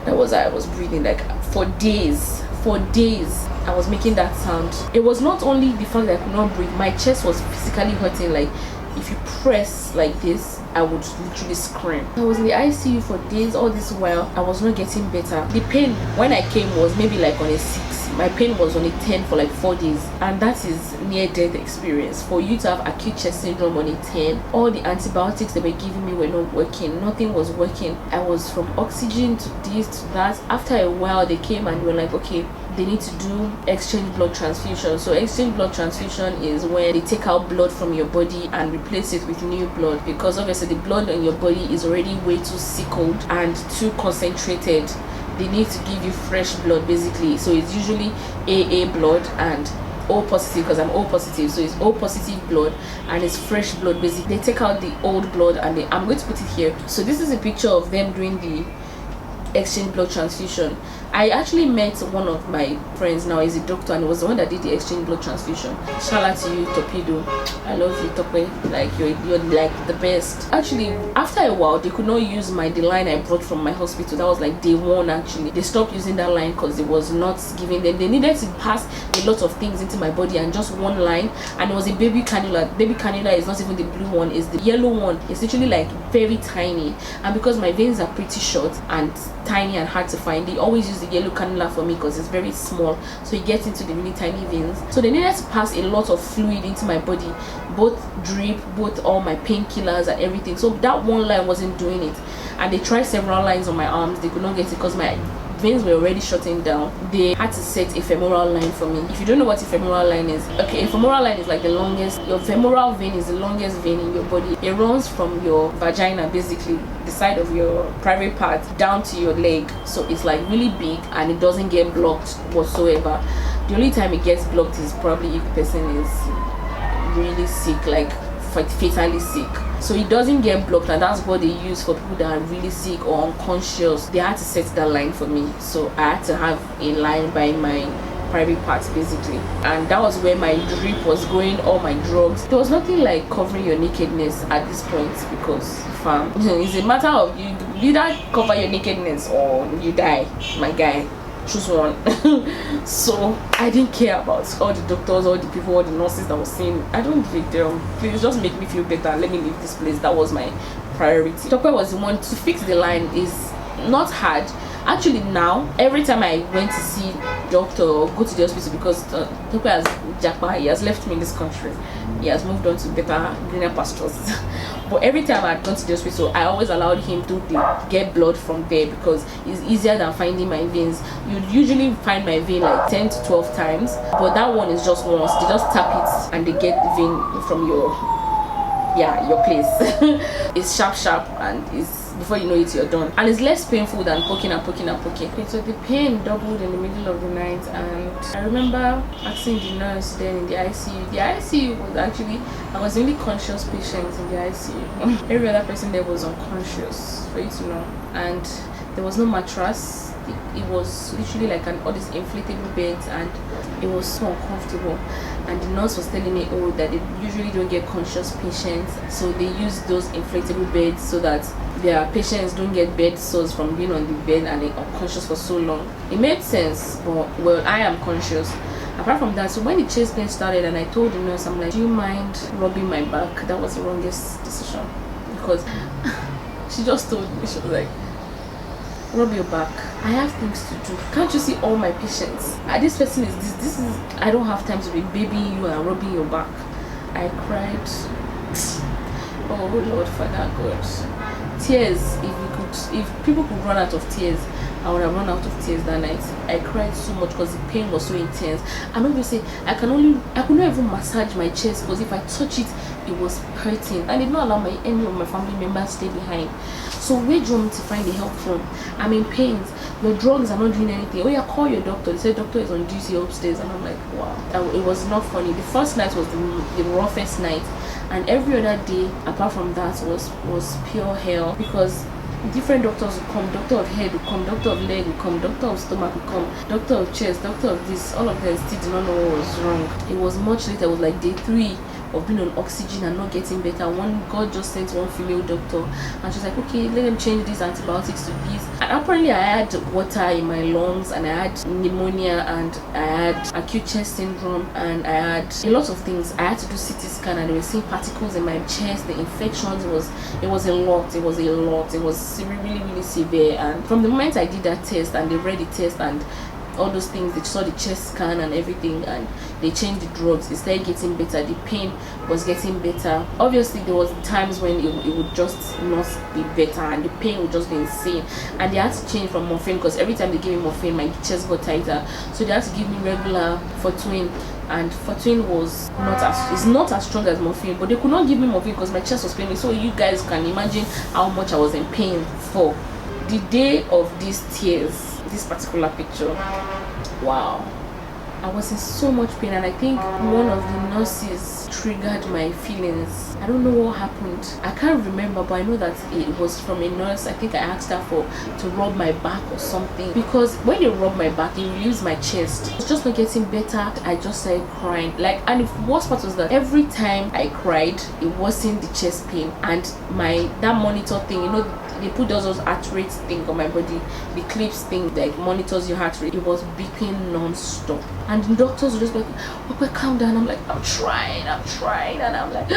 that was how I was breathing, like for days I was making that sound. It was not only the fact that I could not breathe, my chest was physically hurting. Like if you press like this, I would literally scream. I was in the ICU for days. All this while I was not getting better. The pain when I came was maybe like on a 6. My pain was on a 10 for like 4 days, and that is near death experience. For you to have acute chest syndrome on a 10, all the antibiotics they were giving me were not working. Nothing was working. I was from oxygen to this to that. After a while they came and were like, okay, they need to do exchange blood transfusion. So exchange blood transfusion is when they take out blood from your body and replace it with new blood, because obviously the blood in your body is already way too sickled and too concentrated. They need to give you fresh blood basically. So it's usually AA blood and O positive, because I'm O positive, so it's O positive blood and it's fresh blood basically. They take out the old blood and I'm going to put it here. So this is a picture of them doing the exchange blood transfusion. I actually met one of my friends now, he's a doctor, and it was the one that did the exchange blood transfusion. Shout out to you, Torpedo. I love you, Tope. Like you're like the best. Actually, after a while, they could not use the line I brought from my hospital. That was like day one. Actually, they stopped using that line because it was not giving them. They needed to pass a lot of things into my body and just one line. And it was a baby cannula. Baby cannula is not even the blue one; it's the yellow one. It's literally like very tiny. And because my veins are pretty short and tiny and hard to find, they always use the yellow cannula for me because it's very small, so it gets into the really tiny veins. So they needed to pass a lot of fluid into my body, both drip, both all my painkillers and everything. So that one line wasn't doing it, and they tried several lines on my arms. They could not get it because my veins were already shutting down. They had to set a femoral line for me. If you don't know what a femoral line is, okay, a femoral line is like the longest. Your femoral vein is the longest vein in your body. It runs from your vagina, basically the side of your private part, down to your leg. So it's like really big and it doesn't get blocked whatsoever. The only time it gets blocked is probably if the person is really sick, like fatally sick. So it doesn't get blocked, and that's what they use for people that are really sick or unconscious. They had to set that line for me, so I had to have a line by my private parts basically, and that was where my drip was going, all my drugs. There was nothing like covering your nakedness at this point, because fam, it's a matter of you either cover your nakedness or you die, my guy. Choose one. So I didn't care about all the doctors, all the people, all the nurses that was saying, I don't give a damn, please just make me feel better, let me leave this place. That was my priority. Doctor was the one to fix the line. Is not hard actually. Now every time I went to see doctor or go to the hospital, because doctor has japa, he has left me in this country, he has moved on to better greener pastures. But every time I had gone to the hospital, I always allowed him to get blood from there, because it's easier than finding my veins. You usually find my vein like 10 to 12 times, but that one is just once. They just tap it and they get the vein from your place. It's sharp and it's, before you know it, you're done, and it's less painful than poking. Okay, so the pain doubled in the middle of the night, and I remember asking the nurse then in the ICU. The ICU was actually, I was the only conscious patient in the ICU. Every other person there was unconscious, for you to know, and there was no mattress. It was literally like all these inflatable beds, and it was so uncomfortable. And the nurse was telling me, that they usually don't get conscious patients, so they use those inflatable beds so that their patients don't get bed sores from being on the bed and they're unconscious for so long. It made sense, but well, I am conscious. Apart from that, so when the chest pain started, and I told the nurse, I'm like, do you mind rubbing my back? That was the wrongest decision, because she just told me, she was like, rub your back, I have things to do, can't you see all my patients? This person is this is, I don't have time to be babying you and rubbing your back. I cried. Oh Lord, Father God, tears. If people could run out of tears, I would have run out of tears that night. I cried so much because the pain was so intense. I'm not going to say I could not even massage my chest, because if I touch it, it was hurting, and it did not allow any of my family members to stay behind. So where do you want me to find the help from? I'm in pain. Your drugs are not doing anything. Oh yeah, call your doctor. They said doctor is on duty upstairs, and I'm like, wow. It was not funny. The first night was the roughest night, and every other day apart from that was pure hell, because different doctors would come. Doctor of head would come, doctor of leg would come, doctor of stomach would come, doctor of chest, doctor of this. All of them still did not know what was wrong. It was much later. It was like day 3 of being on oxygen and not getting better. God just sent one female doctor, and she's like, okay, let them change these antibiotics to this. And apparently I had water in my lungs, and I had pneumonia, and I had acute chest syndrome, and I had a lot of things. I had to do CT scan, and they were seeing particles in my chest, the infections. It was a lot. It was really, really severe. And from the moment I did that test, and they read the test and all those things, they saw the chest scan and everything, and they changed the drugs. It started getting better. The pain was getting better. Obviously there was times when it would just not be better, and the pain would just be insane, and they had to change from morphine, because every time they gave me morphine, my chest got tighter. So they had to give me regular Fortwin, and Fortwin was not as strong as morphine, but they could not give me morphine because my chest was paining. So you guys can imagine how much I was in pain for. The day of these tears, this particular picture, wow, I was in so much pain, and I think one of the nurses triggered my feelings. I don't know what happened. I can't remember, but I know that it was from a nurse. I think I asked her to rub my back or something, because when they rub my back, it relieves my chest. It's just not getting better. I just started crying. And the worst part was that every time I cried, it wasn't the chest pain, and that monitor thing, they put those heart rate thing on my body, the clips thing that monitors your heart rate. It was beeping non-stop, and the doctors were just like, okay, calm down. I'm like, I'm trying, and I'm like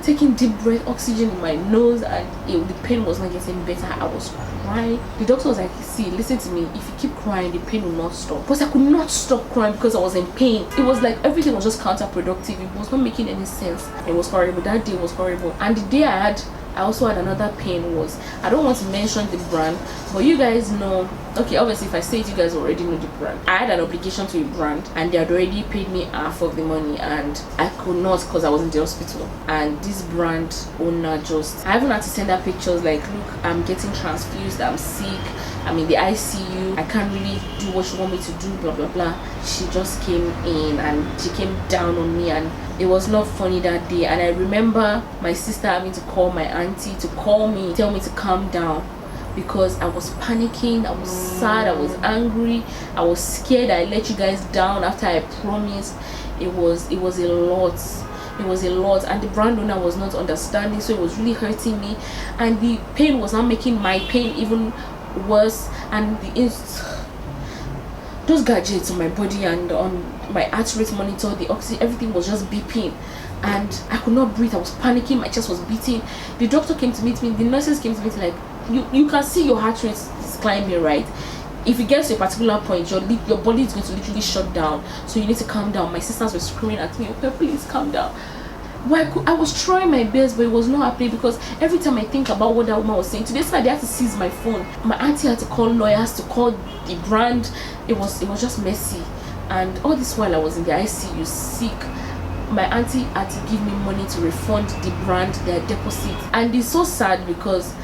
taking deep breath, oxygen in my nose, and the pain was not getting better. I was crying. The doctor was like, see, listen to me, if you keep crying, the pain will not stop. Because I could not stop crying because I was in pain. It was like everything was just counterproductive. It was not making any sense. It was horrible. That day was horrible. And the day I also had another pain was, I don't want to mention the brand, but you guys know, okay, obviously if I say it, you guys already know the brand. I had an obligation to a brand, and they had already paid me half of the money, and I could not because I was in the hospital. And this brand owner I even had to send her pictures like, look, I'm getting transfused, I'm sick, I'm in the ICU, I can't really do what you want me to do, blah blah blah. She just came in and she came down on me, and it was not funny that day. And I remember my sister having to call my auntie to call me, tell me to calm down, because I was panicking, I was sad, I was angry, I was scared I let you guys down after I promised. It was a lot. It was a lot, and the brand owner was not understanding, so it was really hurting me, and the pain was now making my pain even worse. And those gadgets on my body and on my heart rate monitor, the oxygen, everything was just beeping, and I could not breathe. I was panicking, my chest was beating. The doctor came to meet me, the nurses came to meet me, like, you can see your heart rate is climbing, right? If it gets to a particular point, your body is going to literally shut down, so you need to calm down. My sisters were screaming at me, okay, please calm down. Well, I was trying my best, but it was not happening, because every time I think about what that woman was saying, today Saturday I had to seize my phone. My auntie had to call lawyers to call the brand. It was just messy. And all this while I was in the ICU sick, my auntie had to give me money to refund the brand their deposit. And it's so sad, because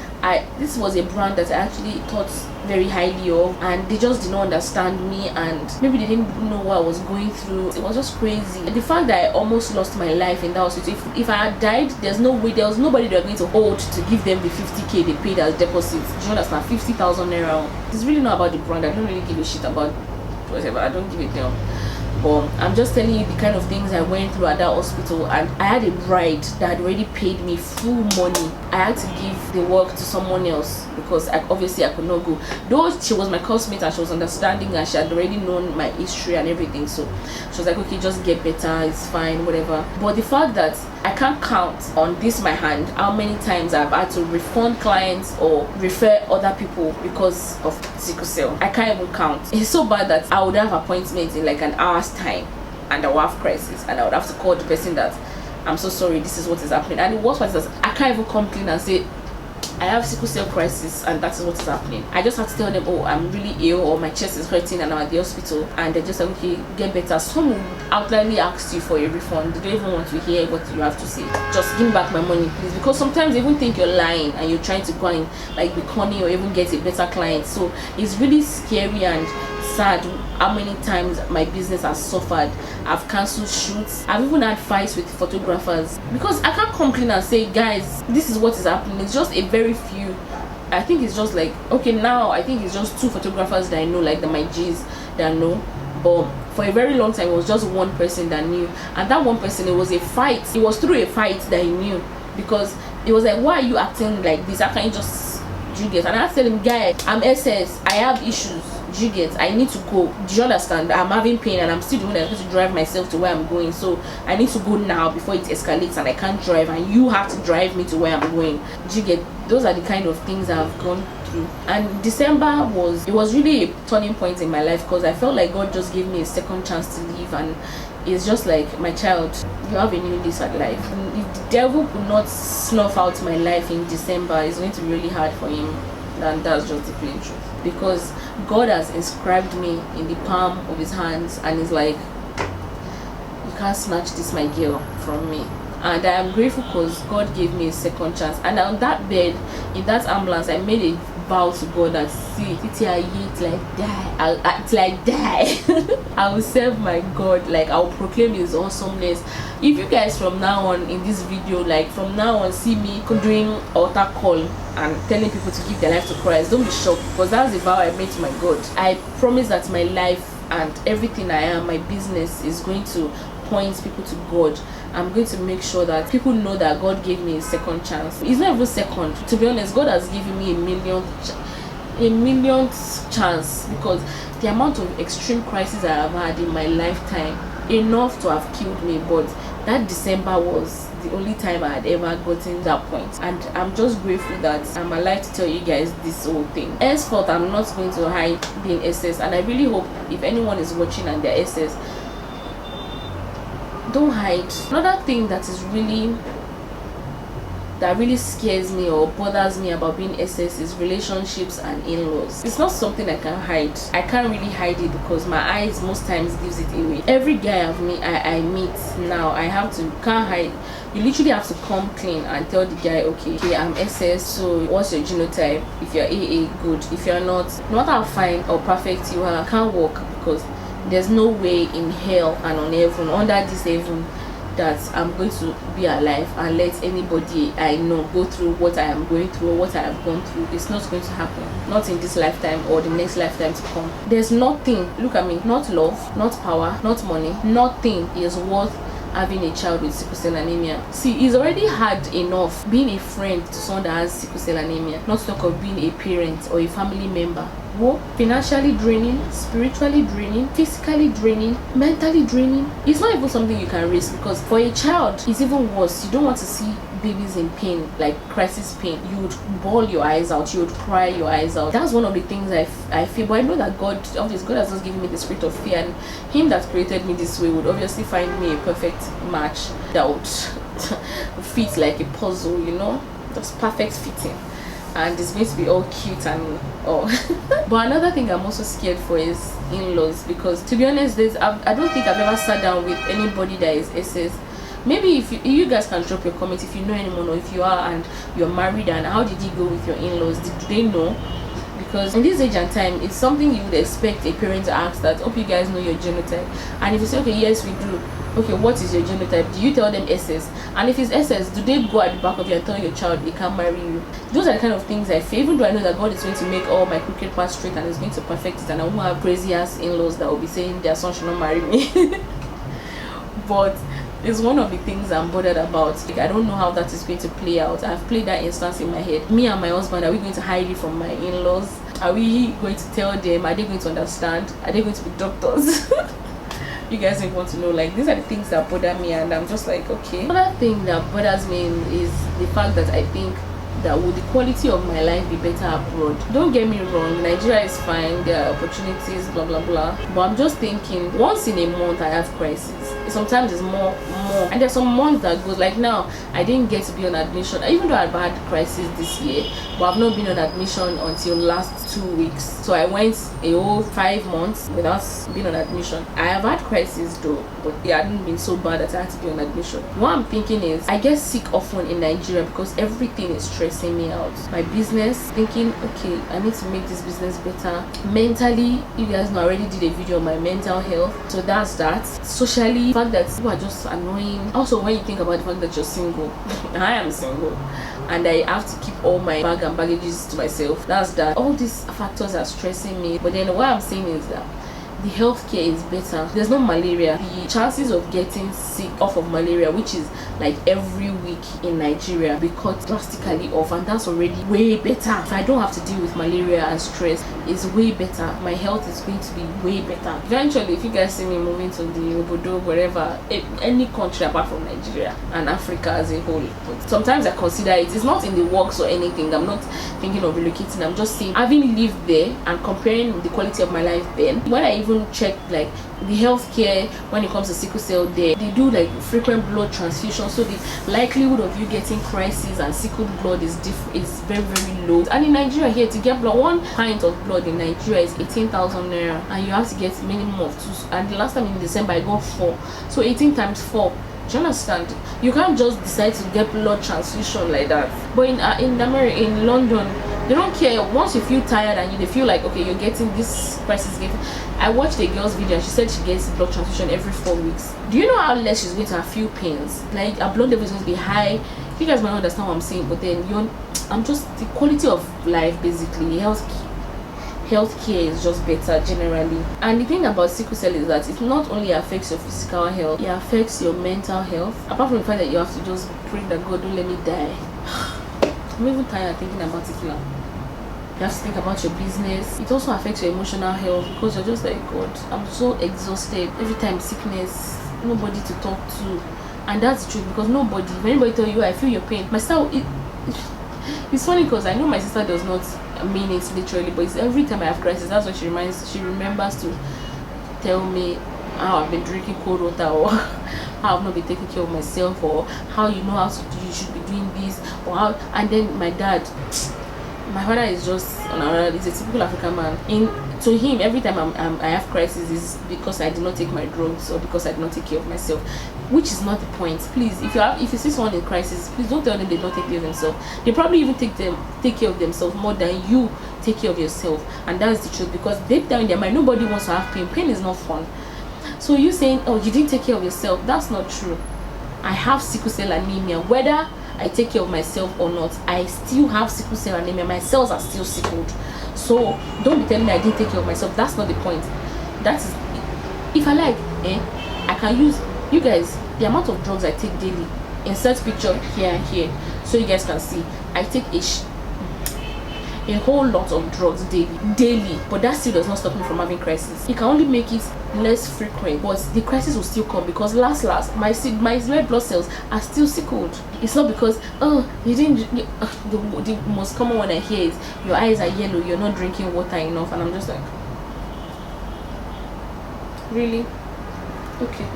this was a brand that I actually thought very highly of, and they just did not understand me, and maybe they didn't know what I was going through. It was just crazy. And the fact that I almost lost my life in that hospital, if I had died, there was nobody they were going to hold to give them the 50k they paid as deposit. Do you understand? 50,000 naira. It's really not about the brand. I don't really give a shit about whatever. I don't give a damn. But I'm just telling you the kind of things I went through at that hospital. And I had a bride that had already paid me full money. I had to give the work to someone else, because obviously I could not go. Though she was my classmate and she was understanding, and she had already known my history and everything, so she was like, okay, just get better, it's fine, whatever. But the fact that I can't count on this my hand how many times I've had to refund clients or refer other people because of sickle cell. I can't even count. It's so bad that I would have appointments in like an hour's time, and I would have crisis, and I would have to call the person that, I'm so sorry, this is what is happening. And the worst part is that I can't even come clean and say, I have sickle cell crisis and that is what is happening. I just have to tell them, oh, I'm really ill, or my chest is hurting and I'm at the hospital, and they just like, okay, get better. Some will outrightly ask you for a refund. They don't even want to hear what you have to say. Just give me back my money, please. Because sometimes they even think you're lying and you're trying to go and like be corny or even get a better client. So it's really scary and sad how many times my business has suffered. I've cancelled shoots. I've even had fights with photographers because I can't come clean and say, guys, this is what is happening. It's just a very few. I think it's just like, okay, now I think it's just 2 photographers that I know, like my G's that I know. But for a very long time it was just one person that knew, and that one person, it was a fight. It was through a fight that he knew, because it was like, why are you acting like this? How can you just do this? And I tell him, guy, I'm SS, I have issues. You get, I need to go. Do you understand? I'm having pain and I'm still doing it to drive myself to where I'm going, so I need to go now before it escalates and I can't drive, and you have to drive me to where I'm going. Do you get? Those are the kind of things I've gone through. And December was really a turning point in my life, because I felt like God just gave me a second chance to live, and it's just like, my child, you have a new lease at life. And if the devil could not snuff out my life in December, it's going to be really hard for him. And that's just the plain truth, because God has inscribed me in the palm of his hands, and he's like, you can't snatch this, my girl, from me. And I am grateful because God gave me a second chance. And on that bed, in that ambulance, I made a vow to God that, see, till I die, I will serve my God. Like, I will proclaim his awesomeness. If you guys from now on in this video, like from now on, see me doing altar call and telling people to give their life to Christ, don't be shocked, because that's the vow I made to my God. I promise that my life and everything I am, my business, is going to point people to God. I'm going to make sure that people know that God gave me a second chance. It's not even second, to be honest. God has given me a millionth chance, because the amount of extreme crises I have had in my lifetime, enough to have killed me. But that December was the only time I had ever gotten that point, and I'm just grateful that I'm alive to tell you guys this whole thing. Henceforth, I'm not going to hide being SS, and I really hope if anyone is watching and they're SS, don't hide. Another thing that really scares me or bothers me about being SS is relationships and in-laws. It's not something I can hide. I can't really hide it, because my eyes most times gives it away. Every guy I meet now, can't hide. You literally have to come clean and tell the guy, okay, I'm SS, so what's your genotype? If you're AA, good. If you're not, no matter how fine or perfect you are, can't work, because there's no way in hell and on heaven, under this heaven, that I'm going to be alive and let anybody I know go through what I am going through or what I have gone through. It's not going to happen. Not in this lifetime or the next lifetime to come. There's nothing, look at me, not love, not power, not money, nothing is worth having a child with sickle cell anemia. See, it's already hard enough being a friend to someone that has sickle cell anemia, not to talk of being a parent or a family member. Whoa, financially draining, spiritually draining, physically draining, mentally draining. It's not even something you can risk, because for a child it's even worse. You don't want to see babies in pain, like crisis pain. You would bawl your eyes out, you would cry your eyes out. That's one of the things I feel. But I know that God has not given me the spirit of fear, and him that created me this way would obviously find me a perfect match that would fit like a puzzle, you know, just perfect fitting, and it's going to be all cute and all. But another thing I'm also scared for is in-laws, because to be honest, I don't think I've ever sat down with anybody that is SS. Maybe if you guys can drop your comments if you know anyone, or if you are and you're married, and how did you go with your in-laws? Do they know? Because in this age and time, it's something you would expect a parent to ask, that hope you guys know your genotype. And if you say, okay, yes we do, okay, what is your genotype? Do you tell them SS? And if it's SS, do they go at the back of you and tell your child they can't marry you? Those are the kind of things I feel. Even though I know that God is going to make all my crooked paths straight and is going to perfect it, and I won't have crazy ass in-laws that will be saying their son should not marry me. But it's one of the things I'm bothered about. Like, I don't know how that is going to play out. I've played that instance in my head. Me and my husband, are we going to hide it from my in-laws? Are we going to tell them? Are they going to understand? Are they going to be doctors? You guys don't want to know. Like, these are the things that bother me, and I'm just like, okay. Another thing that bothers me is the fact that I think that would the quality of my life be better abroad. Don't get me wrong, Nigeria is fine, there are opportunities, blah blah blah, but I'm just thinking, once in a month I have crisis. Sometimes it's more, and there's some months that goes, like now I didn't get to be on admission, even though I've had crisis this year, but I've not been on admission until last 2 weeks. So I went a whole 5 months without being on admission. I have had crisis though, but it hadn't been so bad that I had to be on admission. What I'm thinking is, I get sick often in Nigeria because everything is stressing me out. My business, thinking, okay, I need to make this business better. Mentally, you guys know I already did a video on my mental health, so that's that. Socially, the fact that people are just annoying. Also, when you think about the fact that you're single, I am single, and I have to keep all my bag and baggages to myself, that's that. All these factors are stressing me. But then what I'm saying is that the healthcare is better. There's no malaria. The chances of getting sick off of malaria, which is like every week in Nigeria, be cut drastically off, and that's already way better. If I don't have to deal with malaria and stress, it's way better. My health is going to be way better. Eventually, if you guys see me moving to the Obodo, wherever, any country apart from Nigeria and Africa as a whole, but sometimes I consider it. It's not in the works or anything. I'm not thinking of relocating. I'm just saying, having lived there and comparing the quality of my life then, when I even check like the healthcare when it comes to sickle cell, they do like frequent blood transfusion, so the likelihood of you getting crisis and sickled blood is very very low. And in Nigeria here, to get blood, 1 pint of blood in Nigeria is 18,000 naira, and you have to get minimum of 2. And the last time in December I got 4, so 18 times 4. Do you understand? You can't just decide to get blood transfusion like that. But in America, in London, They don't care. Once you feel tired and they feel like, okay, you're getting this crisis. I watched a girl's video and she said she gets blood transfusion every 4 weeks. Do you know how less she's going to have few pains? Like, her blood level is going to be high. You guys might not understand what I'm saying, but then I'm just, the quality of life, basically, healthcare is just better generally. And the thing about sickle cell is that it not only affects your physical health, it affects your mental health. Apart from the fact that you have to just pray that God don't let me die. I'm even tired thinking about it now. You have to think about your business. It also affects your emotional health because you're just like, God, I'm so exhausted. Every time sickness, nobody to talk to. And that's the truth, because nobody, if anybody tell you I feel your pain, my sister, it's funny because I know my sister does not mean it literally, but it's every time I have crisis, that's what she remembers to tell me how I've been drinking cold water, or how I've not been taking care of myself, or how you know how to do, you should be doing this, or how. And then my father is just he's a typical African man. To him, every time I have crisis is because I did not take my drugs or because I did not take care of myself, which is not the point. Please, if you see someone in crisis, please don't tell them they don't take care of themselves. They probably even take care of themselves more than you take care of yourself, and that's the truth. Because deep down in their mind, nobody wants to have pain. Pain is not fun. So you saying, oh, you didn't take care of yourself, that's not true. I have sickle cell anemia. Whether I take care of myself or not, I still have sickle cell anemia. My cells are still sickled. So don't be telling me I didn't take care of myself. That's not the point. That is, if I like, I can use, you guys, the amount of drugs I take daily. Insert picture here and here so you guys can see. I take a whole lot of drugs daily, but that still does not stop me from having crisis. It can only make it less frequent, but the crisis will still come, because last my red blood cells are still sickled. It's not because, oh, you didn't. The most common one I hear is your eyes are yellow, you're not drinking water enough, and I'm just like, really? Okay.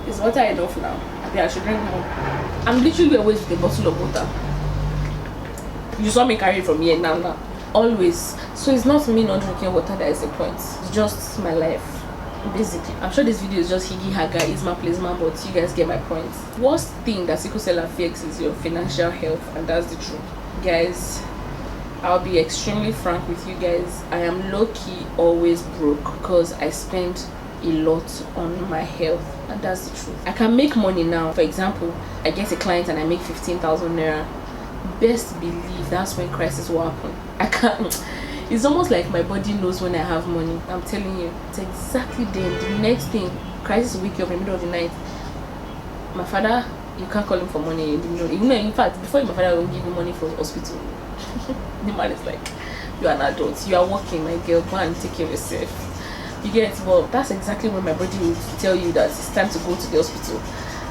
Is water enough now? I think I should drink more. I'm literally always with a bottle of water. You saw me carry it from here now. Always. So it's not me not drinking water that is the point. It's just my life, basically. I'm sure this video is just higgy haga, isma plasma, but you guys get my point. Worst thing that sickle cell affects is your financial health, and that's the truth. Guys, I'll be extremely frank with you guys. I am low-key always broke because I spend a lot on my health, and that's the truth. I can make money now. For example, I get a client and I make 15,000 naira. Best believe that's when crisis will happen. I can't. It's almost like my body knows when I have money. I'm telling you, it's exactly then. The next thing, crisis will wake you up in the middle of the night. My father, you can't call him for money. Even in fact, before my father will give you money for hospital. The man is like, you are an adult, you are working, my girl, go and take care of yourself. You get it? Well, that's exactly when my body will tell you that it's time to go to the hospital.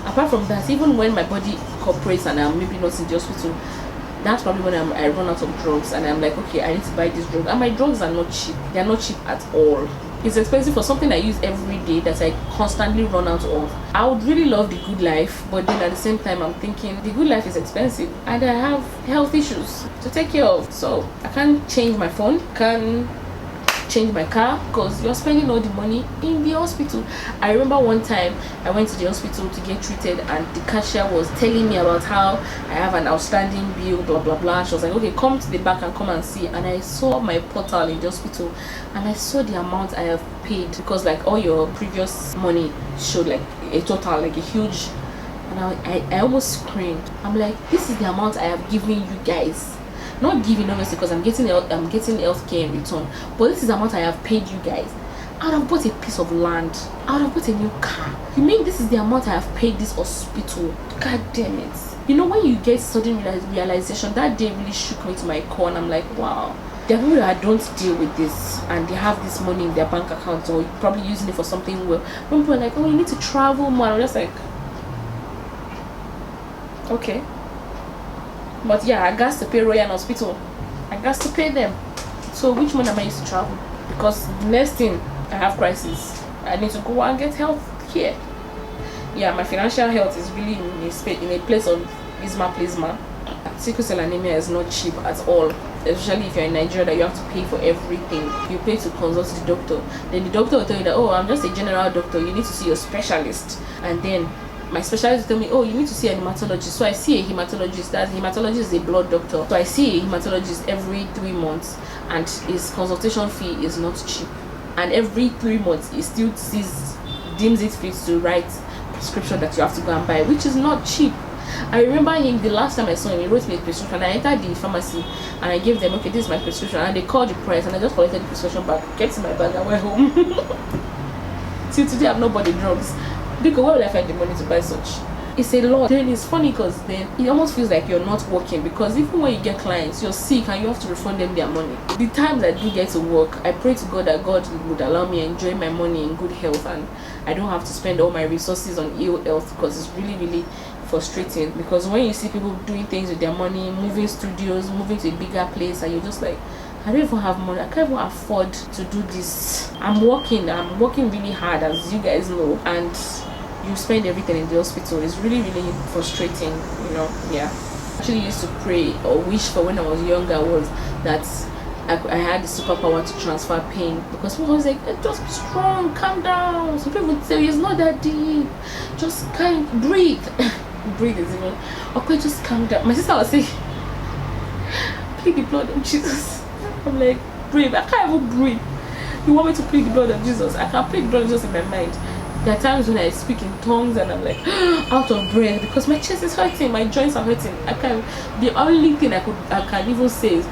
Apart from that, even when my body cooperates and I'm maybe not in the hospital, that's probably when I run out of drugs and I'm like, okay, I need to buy this drug. And my drugs are not cheap. They're not cheap at all. It's expensive for something I use every day that I constantly run out of. I would really love the good life, but then at the same time I'm thinking the good life is expensive and I have health issues to take care of. So I can't change my phone, can't change my car, because you're spending all the money in the hospital. I remember one time I went to the hospital to get treated and the cashier was telling me about how I have an outstanding bill, blah blah blah. She was like, okay, come to the back and come and see. And I saw my portal in the hospital and I saw the amount I have paid, because like all your previous money showed like a total, like a huge, and I almost screamed. I'm like, this is the amount I have given you guys. Not giving, obviously, because I'm getting healthcare in return, but this is the amount I have paid you guys. I would have bought a piece of land. I would have bought a new car. You mean this is the amount I have paid this hospital? God damn it. You know, when you get sudden realization, that day really shook me to my core, and I'm like, wow. There are people that don't deal with this and they have this money in their bank accounts or probably using it for something well. When people are like, oh, you need to travel more, I'm just like, okay. But yeah, I got to pay Royal Hospital. I got to pay them. So which one am I used to travel? Because the next thing, I have crisis. I need to go and get health here. Yeah, my financial health is really in a place of isma plasma. Sickle cell anemia is not cheap at all. especially if you're in Nigeria, that you have to pay for everything. You pay to consult the doctor, then the doctor will tell you that, oh, I'm just a general doctor, you need to see your specialist. And then my specialist will tell me, oh, you need to see a hematologist. So I see a hematologist. That hematologist is a blood doctor. So I see a hematologist every 3 months, and his consultation fee is not cheap. And every 3 months he still deems it fit to write prescription that you have to go and buy, which is not cheap. I remember him, the last time I saw him, he wrote me a prescription. I entered the pharmacy and I gave them, okay, this is my prescription, and they called the price, and I just collected the prescription back, kept in my bag, and went home. Till today I've not bought the drugs, because where will I find the money to buy such? It's a lot. Then it's funny because then it almost feels like you're not working, because even when you get clients, you're sick and you have to refund them their money. The times I do get to work, I pray to God that God would allow me to enjoy my money in good health, and I don't have to spend all my resources on ill health, because it's really, really frustrating. Because when you see people doing things with their money, moving studios, moving to a bigger place, and you're just like, I don't even have money, I can't even afford to do this. I'm working really hard, as you guys know, and you spend everything in the hospital. It's really, really frustrating, you know. Yeah, actually used to pray or wish for when I was younger was that I had the superpower to transfer pain, because people was like, just be strong, calm down. So people would say, it's not that deep, just breathe. Breathe is even okay, just calm down. My sister was saying, plead the blood of Jesus. I'm like, breathe, I can't even breathe. You want me to plead the blood of Jesus? I can plead the blood of Jesus in my mind. There are times when I speak in tongues and I'm like out of breath because my chest is hurting, my joints are hurting. The only thing I can even say is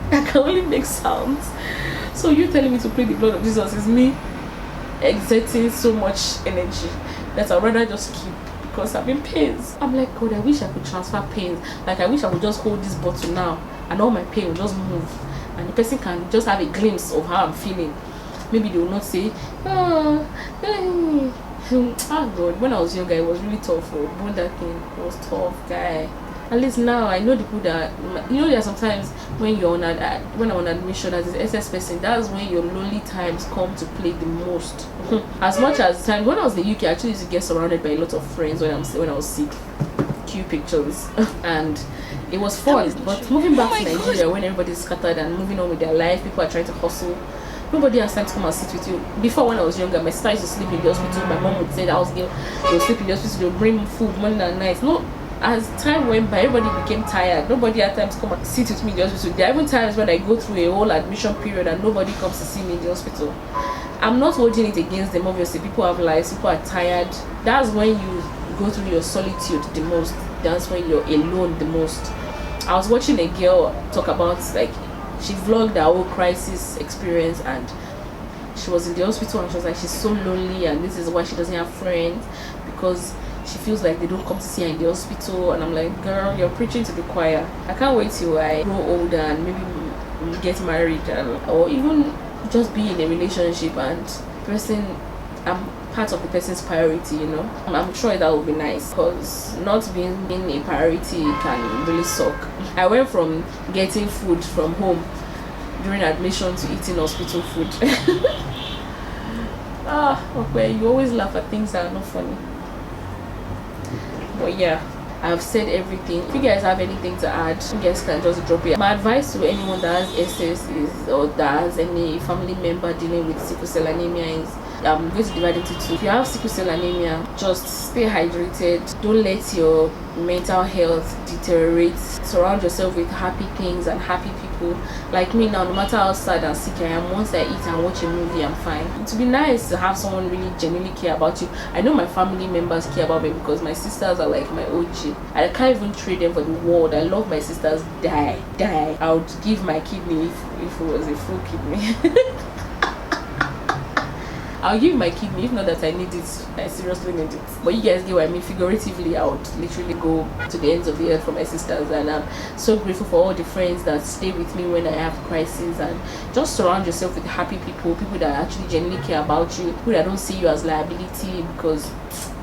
I can only make sounds. So you telling me to plead the blood of Jesus is me exerting so much energy that I'd rather just keep, because I'm in pains. I'm like, God, I wish I could transfer pains. Like, I wish I could just hold this bottle now and all my pain will just move, and the person can just have a glimpse of how I'm feeling. Maybe they will not say, oh, God, when I was younger it was really tough. Doing that thing, it was tough, guy. At least now I know the people that, you know, there are sometimes when you're when I'm on admission as an SS person, that's when your lonely times come to play the most. As much as time when I was in the UK, I actually used to get surrounded by a lot of friends when I was sick. Cute pictures and it was fun. But moving back to Nigeria, when everybody's scattered and moving on with their life, people are trying to hustle. Nobody has time to come and sit with you. Before, when I was younger, my sister used to sleep in the hospital. My mom would say that I was ill. They would sleep in the hospital. They would bring food morning and night. No, as time went by, everybody became tired. Nobody had time to come and sit with me in the hospital. There are even times when I go through a whole admission period and nobody comes to see me in the hospital. I'm not holding it against them, obviously. People have lives. People are tired. That's when you go through your solitude the most. That's when you're alone the most. I was watching a girl talk about, like, she vlogged her whole crisis experience, and she was in the hospital and she was like, she's so lonely, and this is why she doesn't have friends, because she feels like they don't come to see her in the hospital. And I'm like, girl, you're preaching to the choir. I can't wait till I grow older and maybe get married, or even just be in a relationship and I'm part of the person's priority, you know. I'm sure that would be nice, because not being a priority can really suck. I went from getting food from home during admission to eating hospital food. Okay, you always laugh at things that are not funny. But yeah, I've said everything. If you guys have anything to add, you guys can just drop it. My advice to anyone that has SS or that has any family member dealing with sickle cell anemia is, I'm going to divide it into two. If you have sickle cell anemia, just stay hydrated. Don't let your mental health deteriorate. Surround yourself with happy things and happy people. Like me now, no matter how sad and sick I am, once I eat and watch a movie, I'm fine. It would be nice to have someone really genuinely care about you. I know my family members care about me because my sisters are like my OG. I can't even trade them for the world. I love my sisters. Die. I would give my kidney if it was a full kidney. I'll give my kidney, if not that I need it, I seriously need it. But you guys get what I mean. Figuratively, I would literally go to the ends of the earth for my sisters, and I'm so grateful for all the friends that stay with me when I have crises. And just surround yourself with happy people that actually genuinely care about you, people that don't see you as liability, because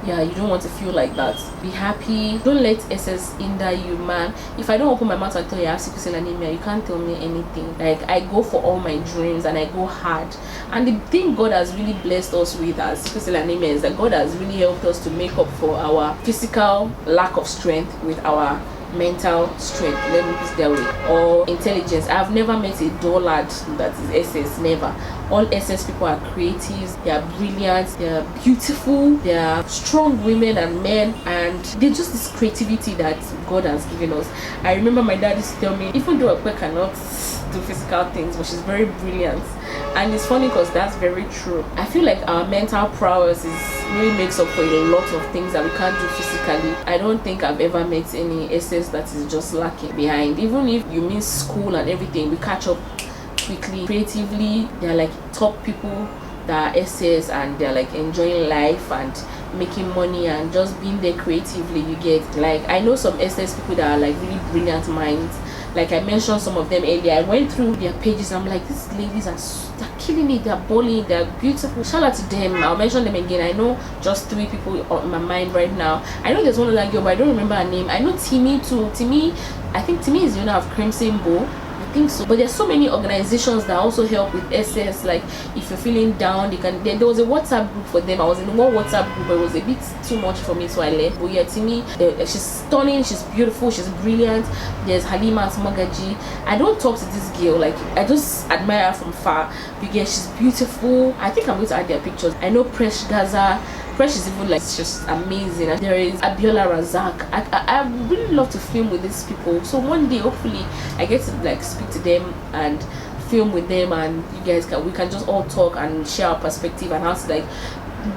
Yeah, you don't want to feel like that. Be happy. Don't let SS hinder you, man. If I don't open my mouth and tell you I have sickle cell anemia, you can't tell me anything. Like, I go for all my dreams and I go hard. And the thing God has really blessed us with as sickle cell anemia is that God has really helped us to make up for our physical lack of strength with our mental strength, let me put it that way, or intelligence. I've never met a dull lad that is SS, never. All SS people are creatives, they are brilliant, they are beautiful, they are strong women and men, and they're just this creativity that God has given us. I remember my dad used to tell me, even though I cannot do physical things, but she's very brilliant. And it's funny because that's very true. I feel like our mental prowess really makes up for a lot of things that we can't do physically. I don't think I've ever met any SS that is just lacking behind. Even if you miss school and everything, we catch up quickly. Creatively, they're like top people that are SS, and they're like enjoying life and making money and just being there creatively. You get, like, I know some SS people that are like really brilliant minds. Like I mentioned some of them earlier. I went through their pages. I'm like, these ladies they're killing it. They're balling. They're beautiful. Shout out to them. I'll mention them again. I know just 3 people on my mind right now. I know there's one other girl, but I don't remember her name. I know Timmy too. Timmy, I think Timmy is the owner of Crimson Bow. I think so. But there's so many organizations that also help with SS. Like if you're feeling down, there was a WhatsApp group for them. I was in one WhatsApp group, but it was a bit too much for me, so I left. But yeah, Timmy, she's stunning, she's beautiful, she's brilliant. There's Halima Magaji. I don't talk to this girl, like I just admire her from far. Because she's beautiful. I think I'm going to add their pictures. I know Presh Gaza. Fresh is even like just amazing. And there is Abiola Razak. I really love to film with these people. So one day, hopefully, I get to like speak to them and film with them, and you guys we can just all talk and share our perspective and how to like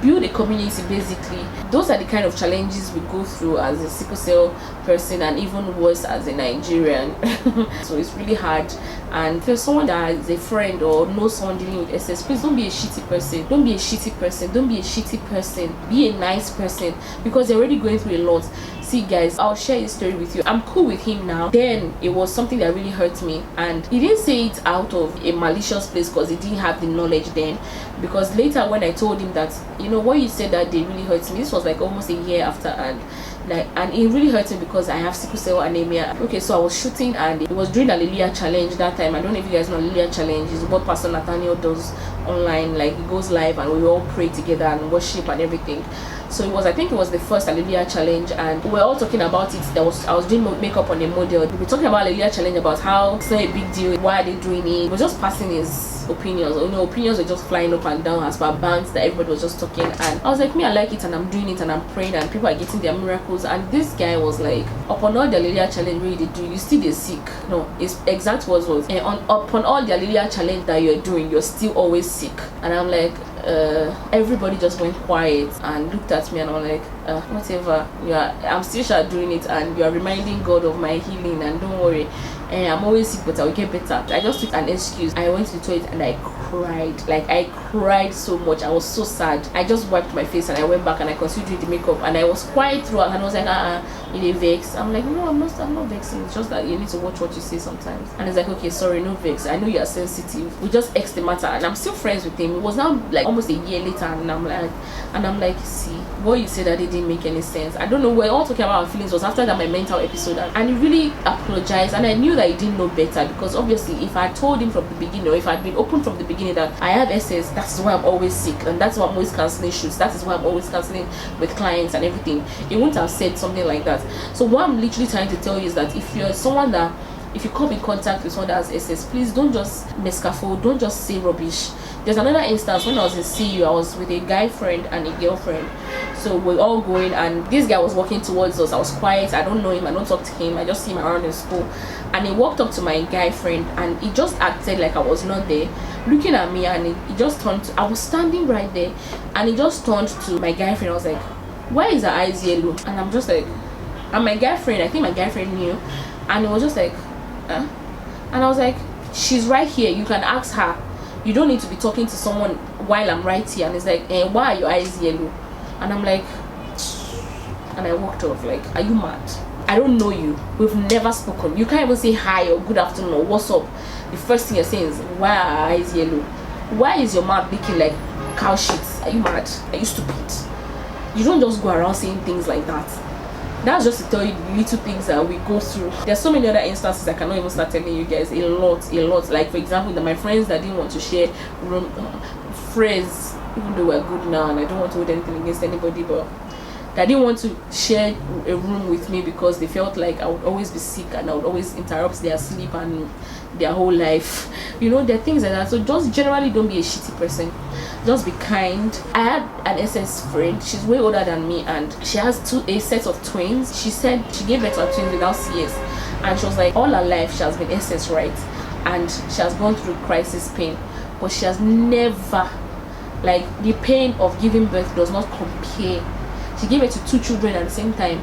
build a community. Basically, those are the kind of challenges we go through as a sickle cell person, and even worse as a Nigerian. So it's really hard. And if you're someone that is a friend or knows someone dealing with SS, please don't be a shitty person. Don't be a shitty person. Don't be a shitty person. Be a nice person, because they're already going through a lot. See guys, I'll share his story with you. I'm cool with him now. Then it was something that really hurt me, and he didn't say it out of a malicious place because he didn't have the knowledge then. Because later when I told him that, you know, what you said that day really hurts me, this was like almost a year after, and it really hurt me because I have sickle cell anemia. Okay, so I was shooting, and it was during the Lilia challenge that time. I don't know if you guys know Lilia challenge is what Pastor Nathaniel does online. Like he goes live and we all pray together and worship and everything. So I think it was the first Hallelujah challenge, and we were all talking about it. I was doing makeup on a model. We were talking about Hallelujah challenge, about how it's not a big deal, why are they doing it. He was just passing his opinions. You know, opinions were just flying up and down as per bands that everybody was just talking. And I was like, me, I like it, and I'm doing it, and I'm praying, and people are getting their miracles. And this guy was like, upon all the Hallelujah challenge where they do, you still get sick. No, his exact words was, upon all the Hallelujah challenge that you're doing, you're still always sick. And I'm like, everybody just went quiet and looked at me, and I'm like, whatever, I'm still doing it, and you are reminding God of my healing, and don't worry, I'm always sick, but I'll get better. I just took an excuse. I went to the toilet and I cried. Like I cried so much. I was so sad. I just wiped my face and I went back and I continued doing the makeup, and I was quiet throughout, and I was like, you need vex. I'm like, no, I'm not vexing. It's just that you need to watch what you say sometimes. And it's like, okay, sorry, no vex. I know you are sensitive. We just X the matter, and I'm still friends with him. It was now like almost a year later, and I'm like, see, what you said that it didn't make any sense. I don't know. We're all talking about our feelings. Was after that my mental episode, and he really apologized, and I knew that he didn't know better, because obviously if I told him from the beginning, or if I'd been open from the beginning that I have SS, that's why I'm always sick, and that's why I'm always canceling shoots, that is why I'm always canceling with clients and everything, he wouldn't have said something like that. So what I'm literally trying to tell you is that if you're someone that, if you come in contact with someone that has SS, please don't just mescafo, don't just say rubbish. There's another instance when I was in CU. I was with a guy friend and a girlfriend. So we're all going, and this guy was walking towards us. I was quiet. I don't know him. I don't talk to him. I just see him around in school. And he walked up to my guy friend, and he just acted like I was not there, looking at me, and he just turned I was standing right there, and he just turned to my guy friend. I was like, why is her eyes yellow? And I'm just like, and my guy friend, I think my guy friend knew, and he was just like, huh? And I was like, she's right here. You can ask her. You don't need to be talking to someone while I'm right here. And it's like, why are your eyes yellow? And I'm like, and I walked off. Like, are you mad? I don't know you. We've never spoken. You can't even say hi or good afternoon or what's up. The first thing you're saying is, why are your eyes yellow? Why is your mouth leaking like cow shit? Are you mad? Are you stupid? You don't just go around saying things like that. That's just to tell you the little things that we go through. There's so many other instances I cannot even start telling you guys. A lot. Like, for example, my friends that didn't want to share room, friends, even though we're good now, and I don't want to hold anything against anybody, but that didn't want to share a room with me because they felt like I would always be sick and I would always interrupt their sleep and their whole life. You know, there are things like that. So just generally don't be a shitty person. Just be kind. I had an SS friend. She's way older than me, and she has a set of twins. She said she gave birth to twins without CS, and she was like, all her life she has been SS, right? And she has gone through crisis pain, but she has never, like, the pain of giving birth does not compare. She gave birth to 2 children at the same time.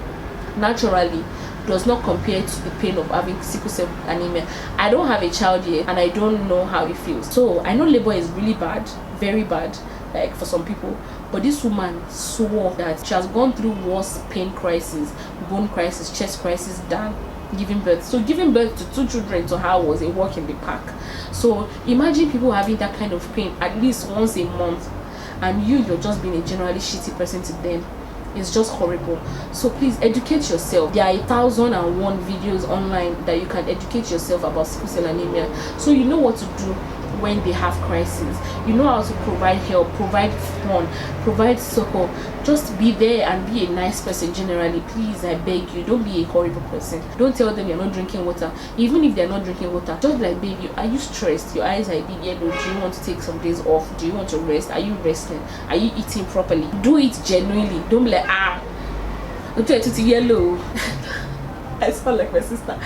Naturally, does not compare to the pain of having sickle cell anemia. I don't have a child yet, and I don't know how it feels. So I know labor is really bad, very bad, like for some people. But this woman swore that she has gone through worse pain crisis, bone crisis, chest crisis than giving birth. So giving birth to 2 children to her was a walk in the park. So imagine people having that kind of pain at least once a month, and you're just being a generally shitty person to them. It's just horrible. So please educate yourself. There are 1,001 videos online that you can educate yourself about sickle cell anemia, so you know what to do when they have crisis. You know how to provide help, provide fun, provide support. Just be there and be a nice person generally. Please, I beg you, don't be a horrible person. Don't tell them you're not drinking water. Even if they're not drinking water, just like, baby, are you stressed? Your eyes are a bit yellow. Do you want to take some days off? Do you want to rest? Are you resting? Are you eating properly? Do it genuinely. Don't be like, I'm trying to yellow. I sound like my sister.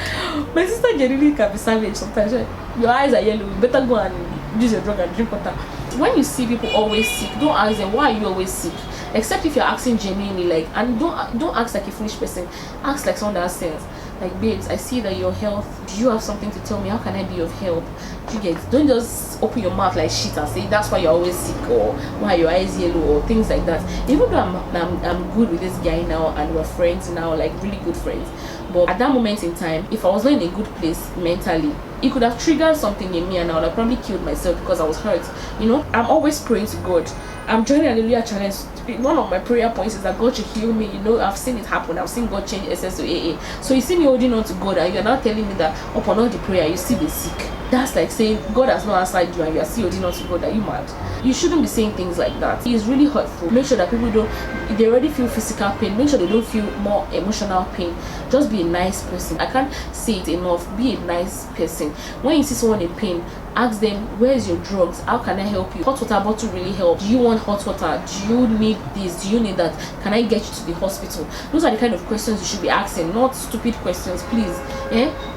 My sister genuinely can be savage sometimes. Your eyes are yellow. You better go and use your drug and drink water. When you see people always sick, don't ask them, why are you always sick? Except if you're asking genuinely, like, and don't ask like a foolish person. Ask like someone that has sense. Like, babes, I see that your health, do you have something to tell me? How can I be of help? Do you get? Don't just open your mouth like shit and say that's why you're always sick, or why your eyes yellow, or things like that. Even though I'm good with this guy now and we're friends now, like really good friends, but at that moment in time, if I was not in a good place mentally, it could have triggered something in me and I would have probably killed myself because I was hurt. You know, I'm always praying to God. I'm joining Hallelujah Challenge. One of my prayer points is that God should heal me. You know, I've seen it happen. I've seen God change SS to AA. So you see me holding on to God, and you're not telling me that upon all the prayer you still be sick. That's like saying God has not answered you and you're still holding on to God. Are you mad? You shouldn't be saying things like that. It's really hurtful. Make sure that people don't, if they already feel physical pain, make sure they don't feel more emotional pain. Just be a nice person. I can't say it enough. Be a nice person. When you see someone in pain, ask them, where's your drugs? How can I help you? Hot water bottle really help. Do you want hot water? Do you need this? Do you need that? Can I get you to the hospital? Those are the kind of questions you should be asking, not stupid questions, please.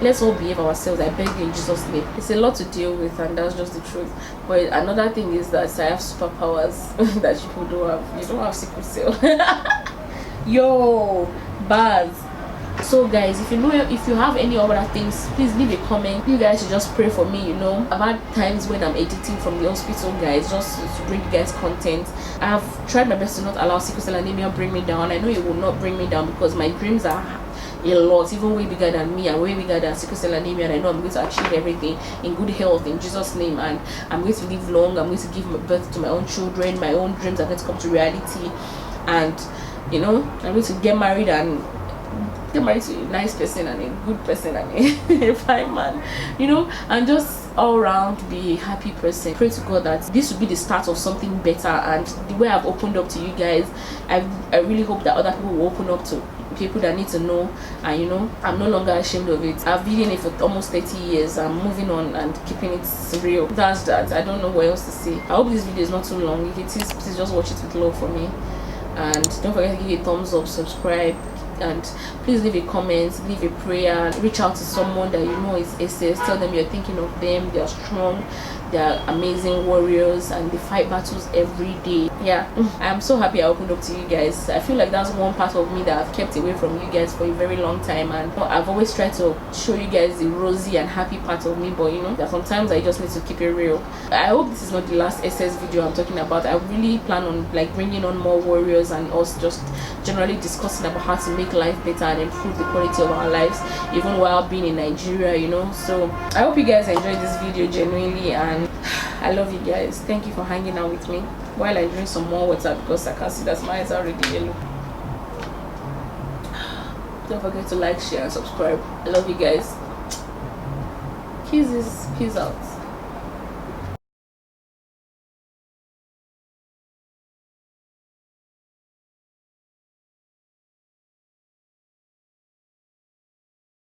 Let's all behave ourselves. I beg you in Jesus' name. It's a lot to deal with, and that's just the truth. But another thing is that I have superpowers that people don't have. You don't have sickle cell. Yo, bars. So guys, if you have any other things, please leave a comment. You guys should just pray for me. You know, I've had times when I'm editing from the hospital, guys, just to bring you guys content. I've tried my best to not allow sickle cell anemia bring me down. I know it will not bring me down because my dreams are a lot, even way bigger than me and way bigger than sickle cell anemia, and I know I'm going to achieve everything in good health in Jesus' name, and I'm going to live long. I'm going to give birth to my own children. My own dreams are going to come to reality, and you know, I'm going to get married and get married to a nice person and a good person and a fine man, you know, and just all around be a happy person. Pray to God that this will be the start of something better, and the way I've opened up to you guys, I really hope that other people will open up to people that need to know, and you know, I'm no longer ashamed of it. I've been in it for almost 30 years. I'm moving on and keeping it real. That's that. I don't know what else to say. I hope this video is not too long. If it is, please just watch it with love for me, and don't forget to give it a thumbs up, subscribe, and please leave a comment, leave a prayer, reach out to someone that you know is SS. Tell them you're thinking of them. They're strong, they're amazing warriors, and they fight battles every day. Yeah, I'm so happy I opened up to you guys. I feel like that's one part of me that I've kept away from you guys for a very long time, and I've always tried to show you guys the rosy and happy part of me, but you know that sometimes I just need to keep it real. I hope this is not the last SS video I'm talking about. I really plan on like bringing on more warriors and us just generally discussing about how to make life better and improve the quality of our lives even while being in Nigeria, you know. So I hope you guys enjoyed this video genuinely, and I love you guys. Thank you for hanging out with me while I drink some more water because I can see that my eyes are already yellow. Don't forget to like, share, and subscribe. I love you guys. Kisses. Peace out.